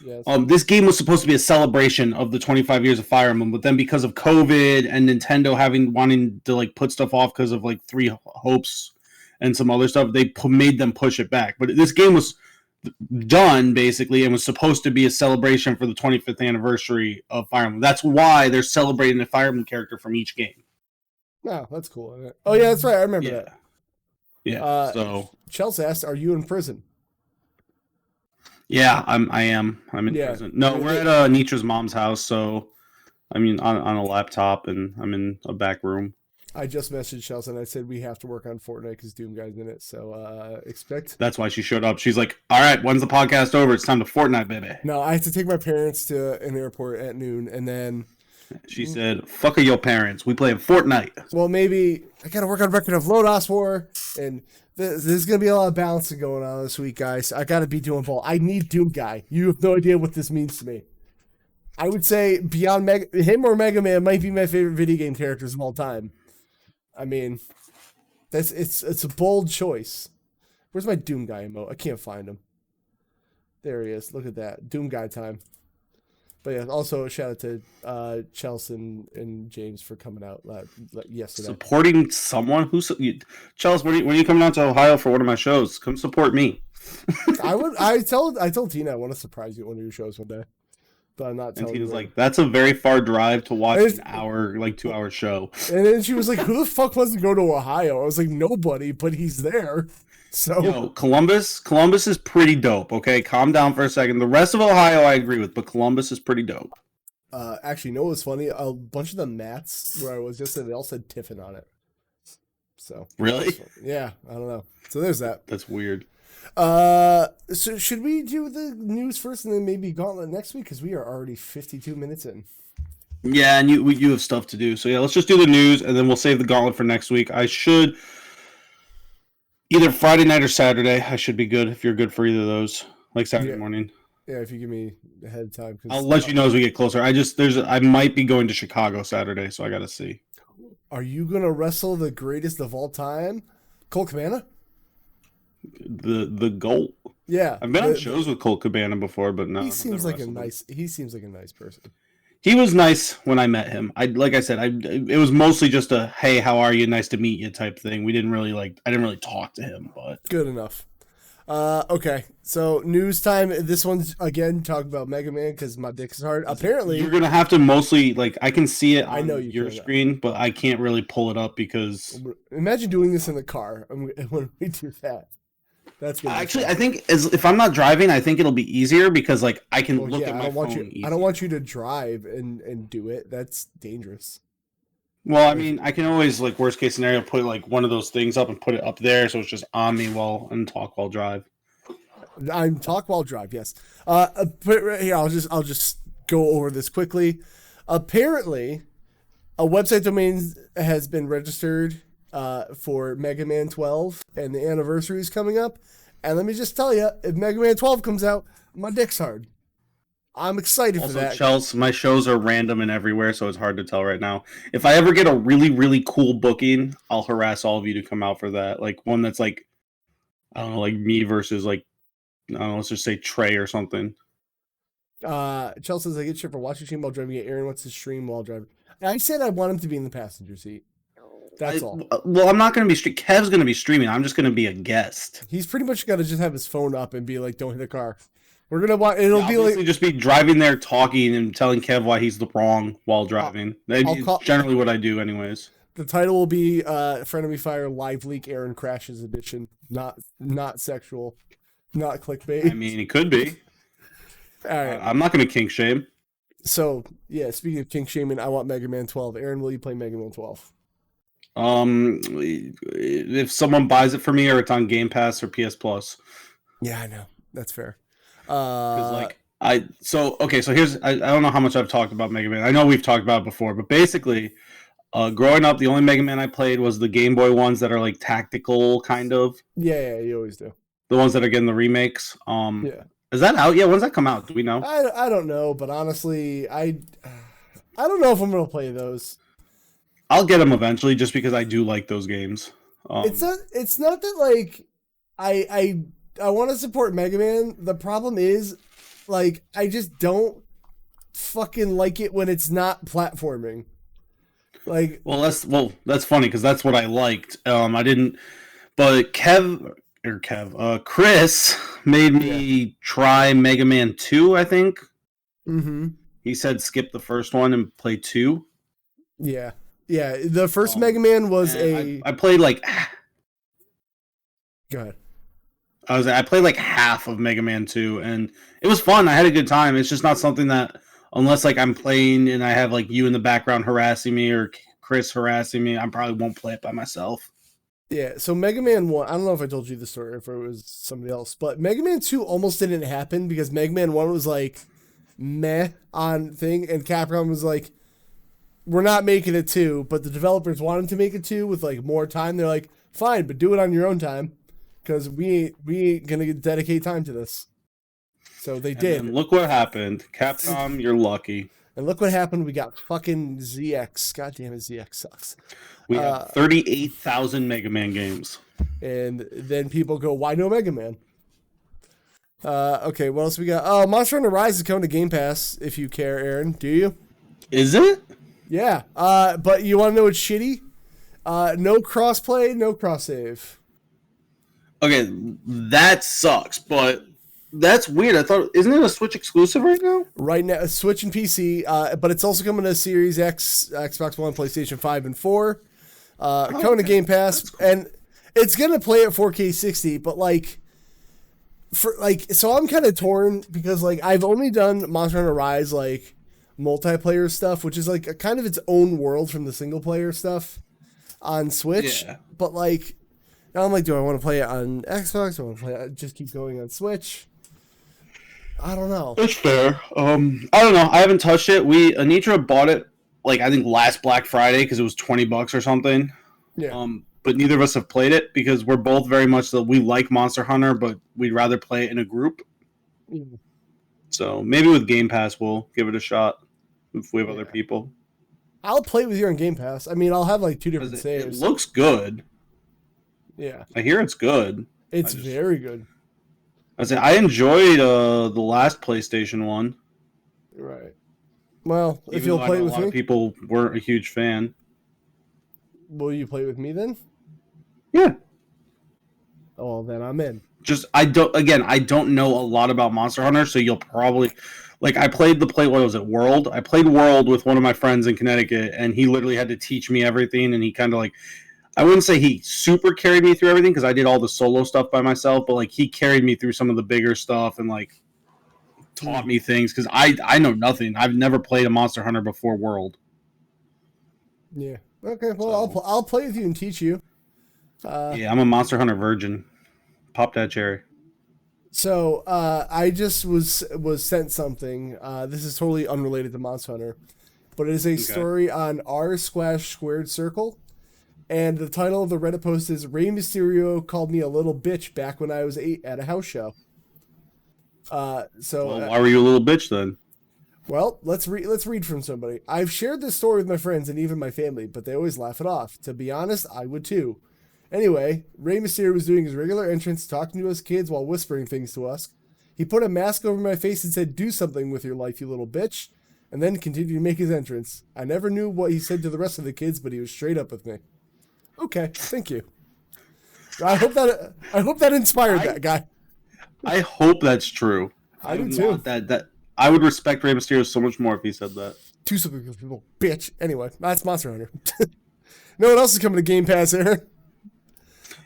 Yes. This game was supposed to be a celebration of the 25 years of Fire Emblem, but then because of COVID and Nintendo wanting to like put stuff off because of like Three Hopes and some other stuff, they made them push it back. But this game was done basically and was supposed to be a celebration for the 25th anniversary of Fire Emblem. That's why they're celebrating a Fire Emblem character from each game. Oh, that's cool. Oh yeah, that's right. I remember that. Yeah. So Chelsea asked, "Are you in prison?" Yeah, I'm in prison. No, we're at Nitra's mom's house, so I mean on a laptop, and I'm in a back room. I just messaged Chelsea and I said we have to work on Fortnite because Doom Guy's in it. So expect. That's why she showed up. She's like, "All right, when's the podcast over? It's time to Fortnite, baby." No, I have to take my parents to an airport at noon, and then she said, "Fuck your parents. We playing Fortnite." Well, maybe I got to work on Record of Lodos War, and there's gonna be a lot of balancing going on this week, guys. I got to be doing both. I need Doom Guy. You have no idea what this means to me. I would say beyond him or Mega Man might be my favorite video game characters of all time. I mean, it's a bold choice. Where's my Doom Guy emote? I can't find him. There he is. Look at that. Doom Guy time. But yeah, also a shout out to Chelsea and James for coming out yesterday. Supporting someone Chelsea, when are you coming out to Ohio for one of my shows? Come support me. I told Tina I want to surprise you at one of your shows one day. But I'm not telling you. And Tina's like, that's a very far drive to watch an hour, like 2 hour show. And then she was like, who the fuck wants to go to Ohio? I was like, nobody, but he's there. So yo, Columbus is pretty dope, okay? Calm down for a second. The rest of Ohio I agree with, but Columbus is pretty dope. Actually, you know what's funny? A bunch of the mats where I was just they all said Tiffin on it. So really? Yeah, I don't know. So there's that. That's weird. So should we do the news first and then maybe Gauntlet next week? Because we are already 52 minutes in. Yeah, and you have stuff to do. So yeah, let's just do the news and then we'll save the Gauntlet for next week. I should either Friday night or Saturday. I should be good if you're good for either of those. Like Saturday morning. Yeah, if you give me ahead of time. I'll let you know as we get closer. I might be going to Chicago Saturday, so I got to see. Are you gonna wrestle the greatest of all time, Colt Cabana? The GOAT. Yeah, I've been on shows with Colt Cabana before, but no. He seems like a nice person. He was nice when I met him. Like I said, it was mostly just a hey, how are you? Nice to meet you type thing. I didn't really talk to him, but good enough. Okay, so news time. This one's again talking about Mega Man because my dick is hard. Apparently, you're gonna have to mostly I can see it on your can, screen, but I can't really pull it up because imagine doing this in the car when we do that. That's gonna actually I think if I'm not driving, I think it'll be easier because I can look at my phone. I don't want you to drive and do it. That's dangerous. Well, I mean, I can always worst case scenario put one of those things up and put it up there so it's just on me and talk while drive. I'm talk while drive, yes. But right here, I'll just go over this quickly. Apparently, a website domain has been registered for Mega Man 12, and the anniversary is coming up. And let me just tell you, if Mega Man 12 comes out, my dick's hard. I'm excited for that. Chelsea, my shows are random and everywhere, so it's hard to tell right now. If I ever get a really, really cool booking, I'll harass all of you to come out for that. Like one that's like, I don't know, like me versus like, I don't know, let's just say Trey or something. Chelsea says I get shit for watching stream while driving. Aaron wants to stream while driving. I said I want him to be in the passenger seat. That's all. Well, I'm not going to be Kev's going to be streaming. I'm just going to be a guest. He's pretty much got to just have his phone up and be like, "Don't hit the car." We're gonna watch. It'll be like just be driving there, talking, and telling Kev why he's the wrong while driving. That's generally what I do, anyways. The title will be "Frenemy Fire Live Leak Aaron Crashes Edition." Not sexual, not clickbait. I mean, it could be. All right. I'm not going to kink shame. So yeah, speaking of kink shaming, I want Mega Man 12. Aaron, will you play Mega Man 12? If someone buys it for me, or it's on Game Pass or PS Plus. Yeah, I know. That's fair. So here's I don't know how much I've talked about Mega Man. I know we've talked about it before, but basically, growing up, the only Mega Man I played was the Game Boy ones that are like tactical kind of. Yeah, you always do. The ones that are getting the remakes. Yeah. Is that out? Yeah, when's that come out? Do we know? I don't know, but honestly, I don't know if I'm gonna play those. I'll get them eventually, just because I do like those games. It's not that like I want to support Mega Man. The problem is, like, I just don't fucking like it when it's not platforming. Like, that's funny because that's what I liked. I didn't, but Chris made me try Mega Man 2, I think. Mm-hmm. He said skip the first one and play 2. Yeah. The first Mega Man was I played like. Go ahead. I played like half of Mega Man 2, and it was fun. I had a good time. It's just not something that, unless like I'm playing and I have like you in the background harassing me or Chris harassing me, I probably won't play it by myself. Yeah, so Mega Man 1, I don't know if I told you the story or if it was somebody else, but Mega Man 2 almost didn't happen because Mega Man 1 was like meh on thing, and Capcom was like, we're not making it 2, but the developers wanted to make it 2 with like more time. They're like, fine, but do it on your own time. Because we ain't gonna dedicate time to this. So they did. And look what happened. Capcom, you're lucky. And look what happened. We got fucking ZX. God damn it, ZX sucks. We have 38,000 Mega Man games. And then people go, why no Mega Man? Okay, what else we got? Oh, Monster Hunter Rise is coming to Game Pass, if you care, Aaron. Do you? Is it? Yeah. But you want to know what's shitty? No crossplay, no cross save. Okay, that sucks, but that's weird. I thought, isn't it a Switch exclusive right now? Right now, Switch and PC, but it's also coming to Series X, Xbox One, PlayStation 5, and 4. Coming to Game Pass, cool. And it's gonna play at 4K 60, but so I'm kind of torn because like I've only done Monster Hunter Rise like multiplayer stuff, which is like a kind of its own world from the single player stuff on Switch, but like. Now I'm like, do I want to play it on Xbox? Do I want to play it, just keep going on Switch? I don't know. That's fair. I don't know. I haven't touched it. Anitra bought it, like, I think last Black Friday because it was $20 or something. Yeah. But neither of us have played it because we're both very much we like Monster Hunter, but we'd rather play it in a group. Mm. So maybe with Game Pass, we'll give it a shot if we have other people. I'll play with you on Game Pass. I mean, I'll have like 2 different saves. It looks good. Yeah. I hear it's good. It's very good. I enjoyed the last PlayStation one. Right. Well, Even if you'll play with me. A lot of people weren't a huge fan. Will you play with me then? Yeah. Oh, then I'm in. I don't know a lot about Monster Hunter, so you'll probably I played World? I played World with one of my friends in Connecticut, and he literally had to teach me everything, and he kind of I wouldn't say he super carried me through everything because I did all the solo stuff by myself, but he carried me through some of the bigger stuff and taught me things because I know nothing. I've never played a Monster Hunter before World. Yeah. Okay. Well, I'll play with you and teach you. Yeah, I'm a Monster Hunter virgin. Pop that cherry. So I just was sent something. This is totally unrelated to Monster Hunter, but it is a story on r/squared and the title of the Reddit post is Rey Mysterio called me a little bitch back when I was 8 at a house show. Why were you a little bitch then? Well, let's read from somebody. I've shared this story with my friends and even my family, but they always laugh it off. To be honest, I would too. Anyway, Rey Mysterio was doing his regular entrance, talking to us kids while whispering things to us. He put a mask over my face and said, "Do something with your life, you little bitch," and then continued to make his entrance. I never knew what he said to the rest of the kids, but he was straight up with me. Okay, thank you. I hope that inspired that guy. I hope that's true. I do too. That I would respect Rey Mysterio so much more if he said that. Do something with your little bitch. Anyway, that's Monster Hunter. No one else is coming to Game Pass, Aaron.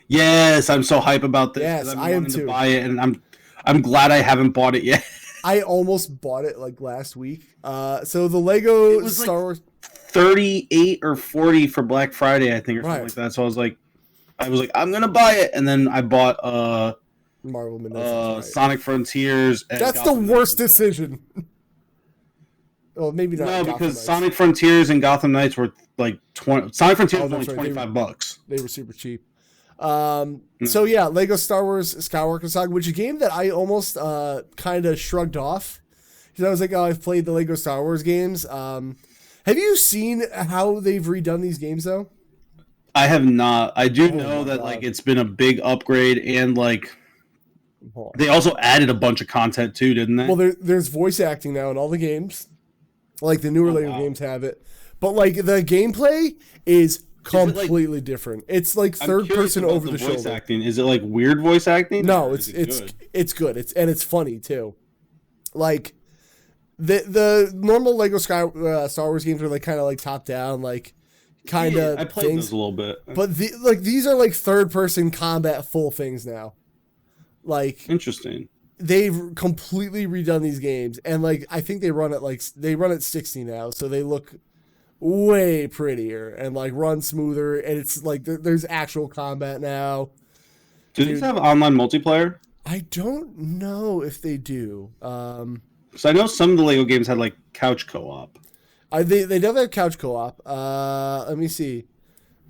Yes, I'm so hype about this. Yes, I've I been am wanting too. to buy it, and I'm glad I haven't bought it yet. I almost bought it like last week. So the Lego Star Wars 38 or 40 for Black Friday, I think, or something like that. So I was like, I'm gonna buy it, and then I bought Marvel Midnight Sonic Frontiers. And that's Gotham the worst Knights. decision. Well, maybe not. No, Gotham because Knights. Sonic Frontiers and Gotham Knights were like 20. Sonic Frontiers was only that's right. $25. They were super cheap. So yeah, Lego Star Wars Skywalker Saga, which is a game that I almost kind of shrugged off because I was like, oh, I've played the Lego Star Wars games. Have you seen how they've redone these games though? I have not. I do know that like it's been a big upgrade, and like they also added a bunch of content too, didn't they? Well, there's voice acting now in all the games. Like the newer Lego games have it, but like the gameplay is completely different. It's like third person over the voice shoulder. Acting. Is it like weird voice acting? No, it's good. It's funny too. Like the normal Lego Star Wars games are like kind of like top down, like kind of. I played those a little bit, but these are like third person combat full things now. Like interesting. They've completely redone these games, and like I think they run at 60 now, so they look way prettier and like run smoother, and it's like there's actual combat now. Do these have online multiplayer? I don't know if they do. So I know some of the Lego games had like couch co-op. They definitely have couch co-op. Let me see.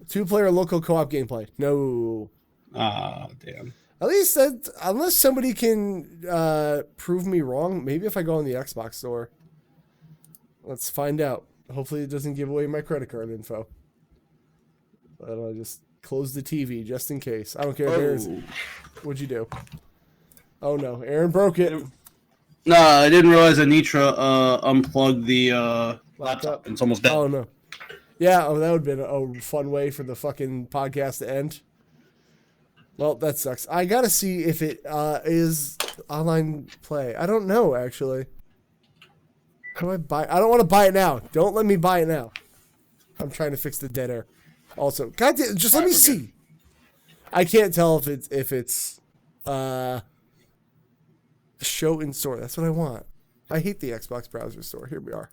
2-player local co-op gameplay. No. Ah, damn. At least unless somebody can prove me wrong, maybe if I go on the Xbox store. Let's find out. Hopefully it doesn't give away my credit card info. But I'll just close the TV just in case. I don't care if Aaron's... What'd you do? Oh no, Aaron broke it. No, I didn't realize Anitra unplugged the laptop. It's almost dead. Oh no. Yeah, that would have been a fun way for the fucking podcast to end. Well, that sucks. I gotta see if it is online play. I don't know, actually. How do I buy? I don't want to buy it now. Don't let me buy it now. I'm trying to fix the dead air. Also, God damn, just let me see. Good. I can't tell if it's show in store. That's what I want. I hate the Xbox browser store. Here we are.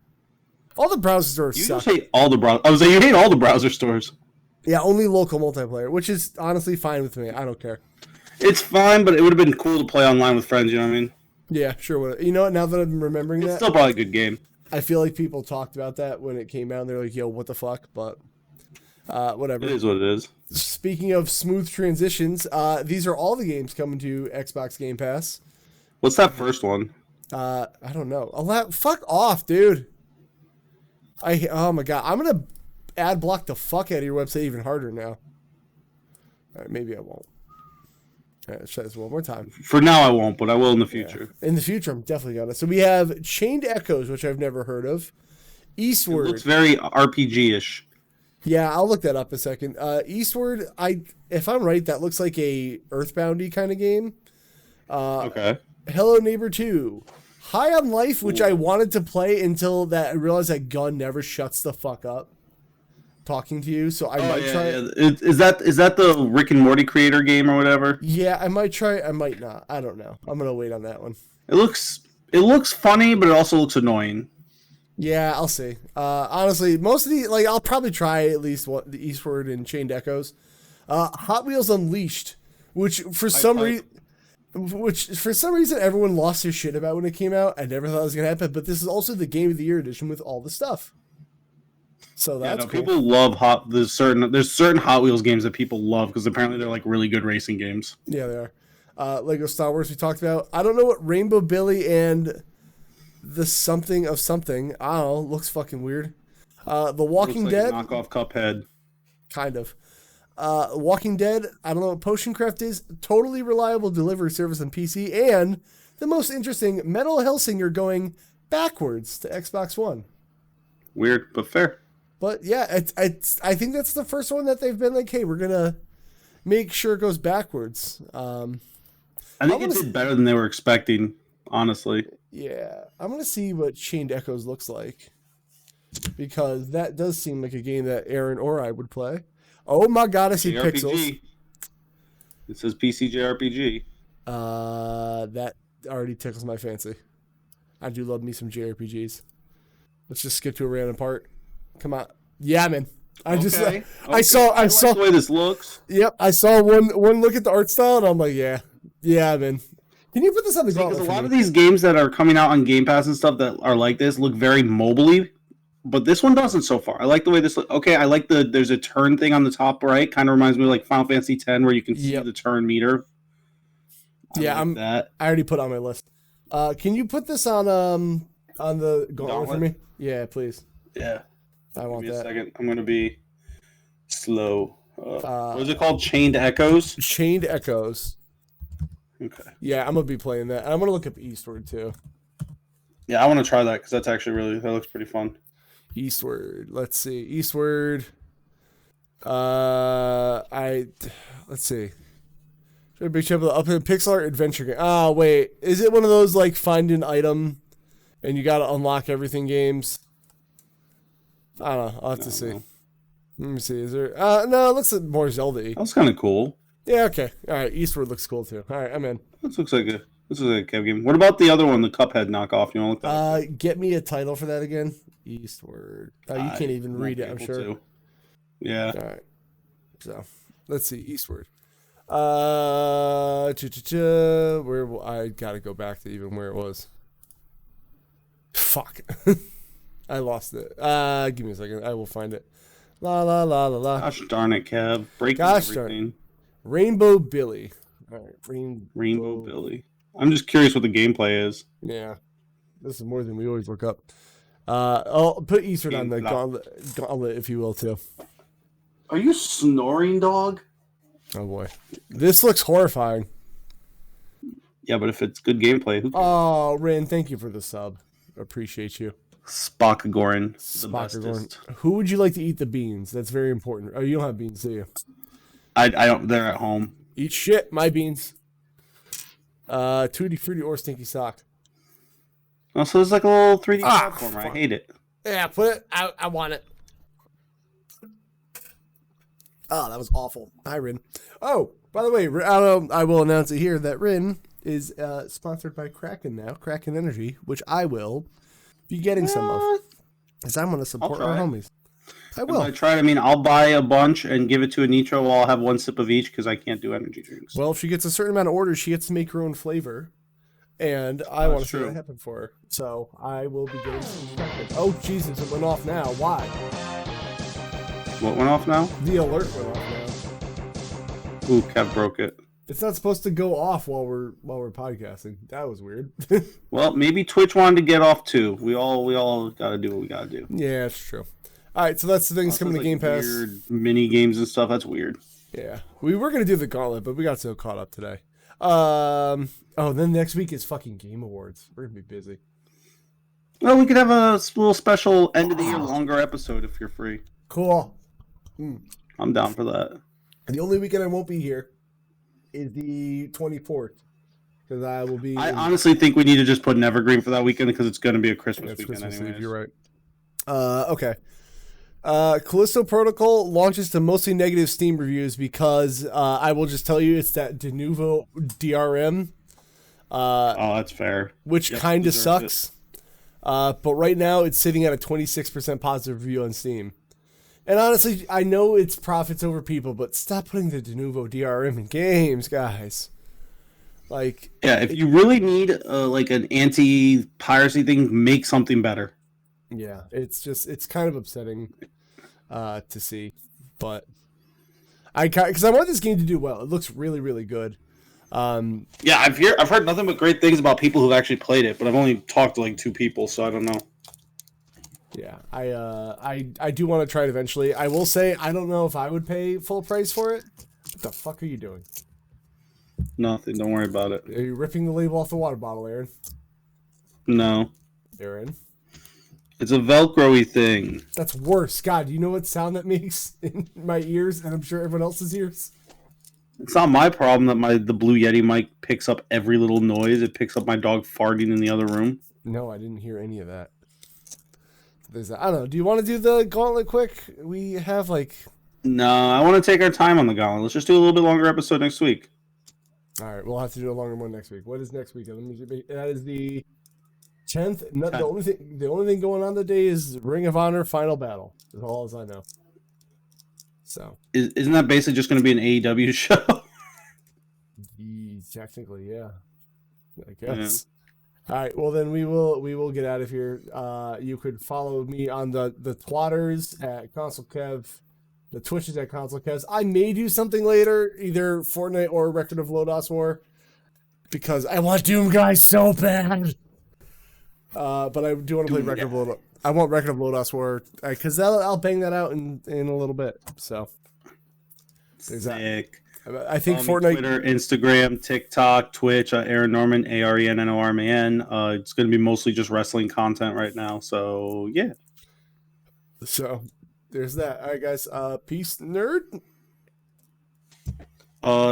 All the browser stores suck. You hate all the browser. I was like, you hate all the browser stores. Yeah, only local multiplayer, which is honestly fine with me. I don't care. It's fine, but it would have been cool to play online with friends. You know what I mean? Yeah, sure would. You know what? Now that I'm remembering it's still probably a good game. I feel like people talked about that when it came out. And they're like, "Yo, what the fuck?" But whatever. It is what it is. Speaking of smooth transitions, these are all the games coming to Xbox Game Pass. What's that first one? I don't know. Fuck off, dude. Oh my god, I'm gonna ad block the fuck out of your website even harder now. All right, maybe I won't. All right, let's try this one more time. For now, I won't, but I will in the future. Yeah. In the future, I'm definitely gonna. So we have Chained Echoes, which I've never heard of. Eastward. It looks very RPG-ish. Yeah, I'll look that up in a second. Eastward, if I'm right, that looks like a Earthboundy kind of game. Okay. Hello Neighbor 2. High on Life, which I wanted to play until I realized that gun never shuts the fuck up talking to you, so I might try it. Is that the Rick and Morty creator game or whatever? Yeah, I might try it. I might not. I don't know. I'm gonna wait on that one. It looks funny, but it also looks annoying. Yeah, I'll see. Honestly, most of I'll probably try at least the Eastward and Chained Echoes. Hot Wheels Unleashed, which for some reason everyone lost their shit about when it came out. I never thought it was gonna happen, but this is also the Game of the Year edition with all the stuff. So that's cool. People love there's certain Hot Wheels games that people love because apparently they're like really good racing games. Yeah, they are. Lego Star Wars we talked about. I don't know what Rainbow Billy and the something of something. I don't know. Looks fucking weird. The Walking Looks like Dead. a knockoff Cuphead. Kind of. Walking Dead. I don't know what Potion Craft is. Totally reliable delivery service on PC. And the most interesting, Metal Hellsinger going backwards to Xbox One. Weird, but fair. But yeah, I think that's the first one that they've been like, hey, we're going to make sure it goes backwards. I think it did better than they were expecting, honestly. Yeah, I'm going to see what Chained Echoes looks like. Because that does seem like a game that Aaron or I would play. Oh my god, I see JRPG. pixels. It says PC JRPG. That already tickles my fancy. I do love me some JRPGs. Let's just skip to a random part. Come on. Yeah, man. I saw the way this looks. Yep, I saw one look at the art style and I'm like, yeah, man. Can you put this on the gauntlet? Because a lot of these games that are coming out on Game Pass and stuff that are like this look very mobile-y, but this one doesn't so far. I like the way this looks. Okay, I like there's a turn thing on the top right. Kind of reminds me of like Final Fantasy X where you can see the turn meter. I already put it on my list. Can you put this on the gauntlet for me? Yeah, please. Yeah. I want that. Give me a second. I'm going to be slow. What is it called? Chained Echoes? Chained Echoes. Okay. Yeah, I'm going to be playing that. I'm going to look up Eastward, too. Yeah, I want to try that because that's actually that looks pretty fun. Eastward. Let's see. Eastward. Let's see. Big chip of the up in pixel art adventure game. Oh, wait. Is it one of those, like, find an item and you got to unlock everything games? I don't know. I'll have to see. Let me see. Is there... no, it looks like more Zelda-y. That's kind of cool. Yeah, okay. All right. Eastward looks cool, too. All right, I'm in. This looks like a Kev game. What about the other one, the Cuphead knockoff? You want to look that up? Get me a title for that again. Eastward. You can't even read it, I'm sure. To. Yeah. All right. So, let's see. Eastward. Where I gotta go back to even where it was. Fuck. I lost it. Give me a second. I will find it. La la la la la. Gosh darn it, Kev. Breaking everything. Rainbow Billy. All right. Rainbow Billy. I'm just curious what the gameplay is. Yeah. This is more than we always look up. I'll put Eastward on the gauntlet, if you will, too. Are you snoring, dog? Oh, boy. This looks horrifying. Yeah, but if it's good gameplay, who cares? Oh, Rin, thank you for the sub. Appreciate you. Spockagorin. Who would you like to eat the beans? That's very important. Oh, you don't have beans, do you? I don't. They're at home. Eat shit, my beans. Tutti Frutti or Stinky Sock. Oh, so it's like a little 3D platformer. I hate it. Yeah, put it. I want it. Oh, that was awful. Hi, Rin. Oh, by the way, I will announce it here that Rin is sponsored by Kraken now, Kraken Energy, which I will be getting some of. Because I'm going to support our homies. I will. I try. I mean, I'll buy a bunch and give it to Anitra while I'll have one sip of each because I can't do energy drinks. Well, if she gets a certain amount of orders, she gets to make her own flavor. And I want to see that happen for her. So I will be getting some Kraken. Oh, Jesus, it went off now. Why? What went off now? The alert went off now. Ooh, Kev broke it. It's not supposed to go off while we're podcasting. That was weird. Well, maybe Twitch wanted to get off too. We all got to do what we got to do. Yeah, it's true. All right, so that's the things coming to Game Pass. Weird mini games and stuff. That's weird. Yeah, we were gonna do the gauntlet, but we got so caught up today. Then next week is fucking Game Awards. We're gonna be busy. Well, we could have a little special end of the year longer episode if you're free. Cool. I'm down for that. The only weekend I won't be here is the 24th because I will be. I honestly think we need to just put an evergreen for that weekend because it's going to be a Christmas weekend anyway. You're right. Okay. Callisto Protocol launches to mostly negative Steam reviews because I will just tell you it's that de novo DRM. That's fair. Which kind of sucks. But right now it's sitting at a 26% positive review on Steam. And honestly, I know it's profits over people, but stop putting the de novo DRM in games, guys. Like, yeah, if you really need like an anti-piracy thing, make something better. Yeah, it's kind of upsetting to see, but because I want this game to do well. It looks really, really good. Yeah, I've heard nothing but great things about people who've actually played it, but I've only talked to like 2 people, so I don't know. Yeah, I do want to try it eventually. I will say I don't know if I would pay full price for it. What the fuck are you doing? Nothing. Don't worry about it. Are you ripping the label off the water bottle, Aaron? No. Aaron? It's a Velcro-y thing. That's worse. God, do you know what sound that makes in my ears, and I'm sure everyone else's ears? It's not my problem that the Blue Yeti mic picks up every little noise. It picks up my dog farting in the other room. No, I didn't hear any of that. I don't know. Do you want to do the gauntlet quick? We have No, I want to take our time on the gauntlet. Let's just do a little bit longer episode next week. All right, we'll have to do a longer one next week. What is next week? That is the 10th. No, the only thing going on today is Ring of Honor Final Battle. As all as I know. So isn't that basically just going to be an AEW show? Technically, yeah. I guess. Yeah. All right. Well, then we will get out of here. You could follow me on the Twatters at Consolekev. The Twitch is at Consolekev. I may do something later, either Fortnite or Record of Lodos War, because I want Doom Guys so bad. But I do want to play Record of Lodos. I want Record of Lodos War because I'll bang that out in a little bit. So there's sick. That. I think Fortnite, Twitter, Instagram, TikTok, Twitch, Arennorman, ARENNORMAN. It's going to be mostly just wrestling content right now. So yeah. So there's that. All right, guys. Peace, nerd.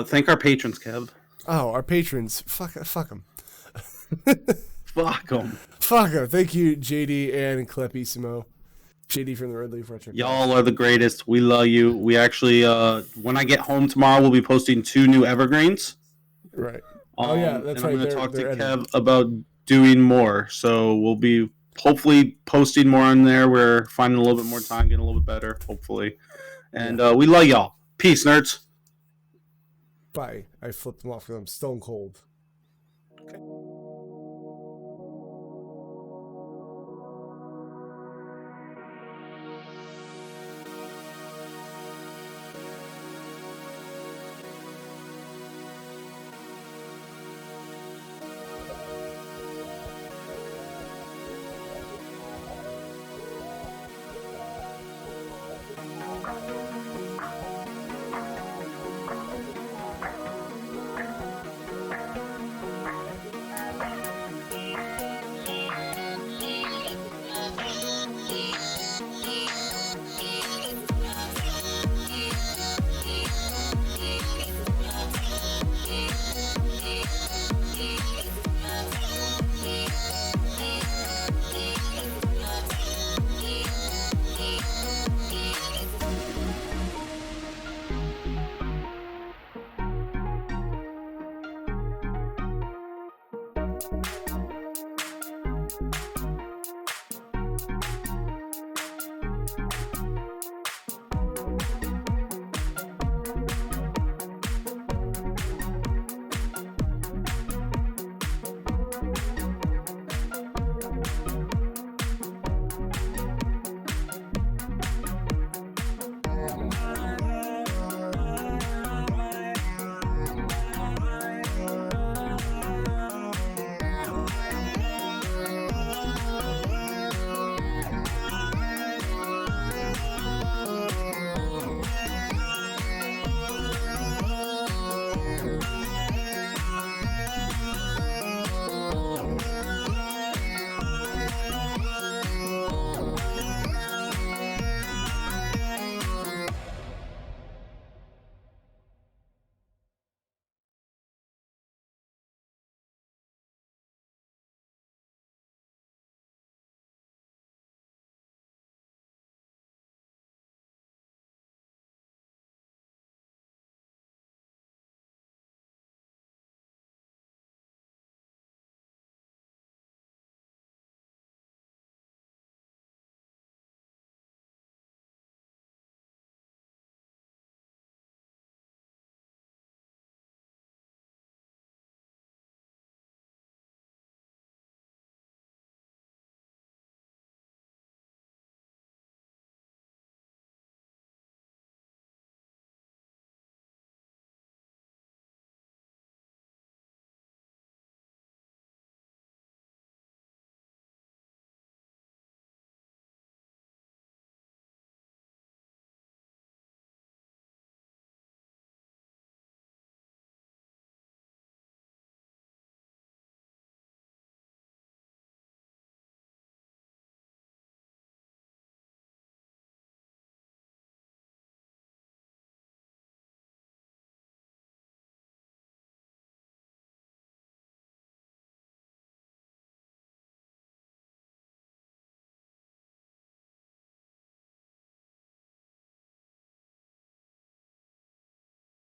Thank our patrons, Kev. Oh, our patrons. Fuck them. Fuck them. Fuck them. Thank you, JD and Clepissimo. JD from the Red Leaf Retro. Y'all are the greatest. We love you. We actually, when I get home tomorrow, we'll be posting 2 new evergreens. Right. Oh yeah, that's right. I'm going to talk to Kev about doing more. So we'll be hopefully posting more on there. We're finding a little bit more time, getting a little bit better, hopefully. And we love y'all. Peace, nerds. Bye. I flipped them off because I'm stone cold. Okay.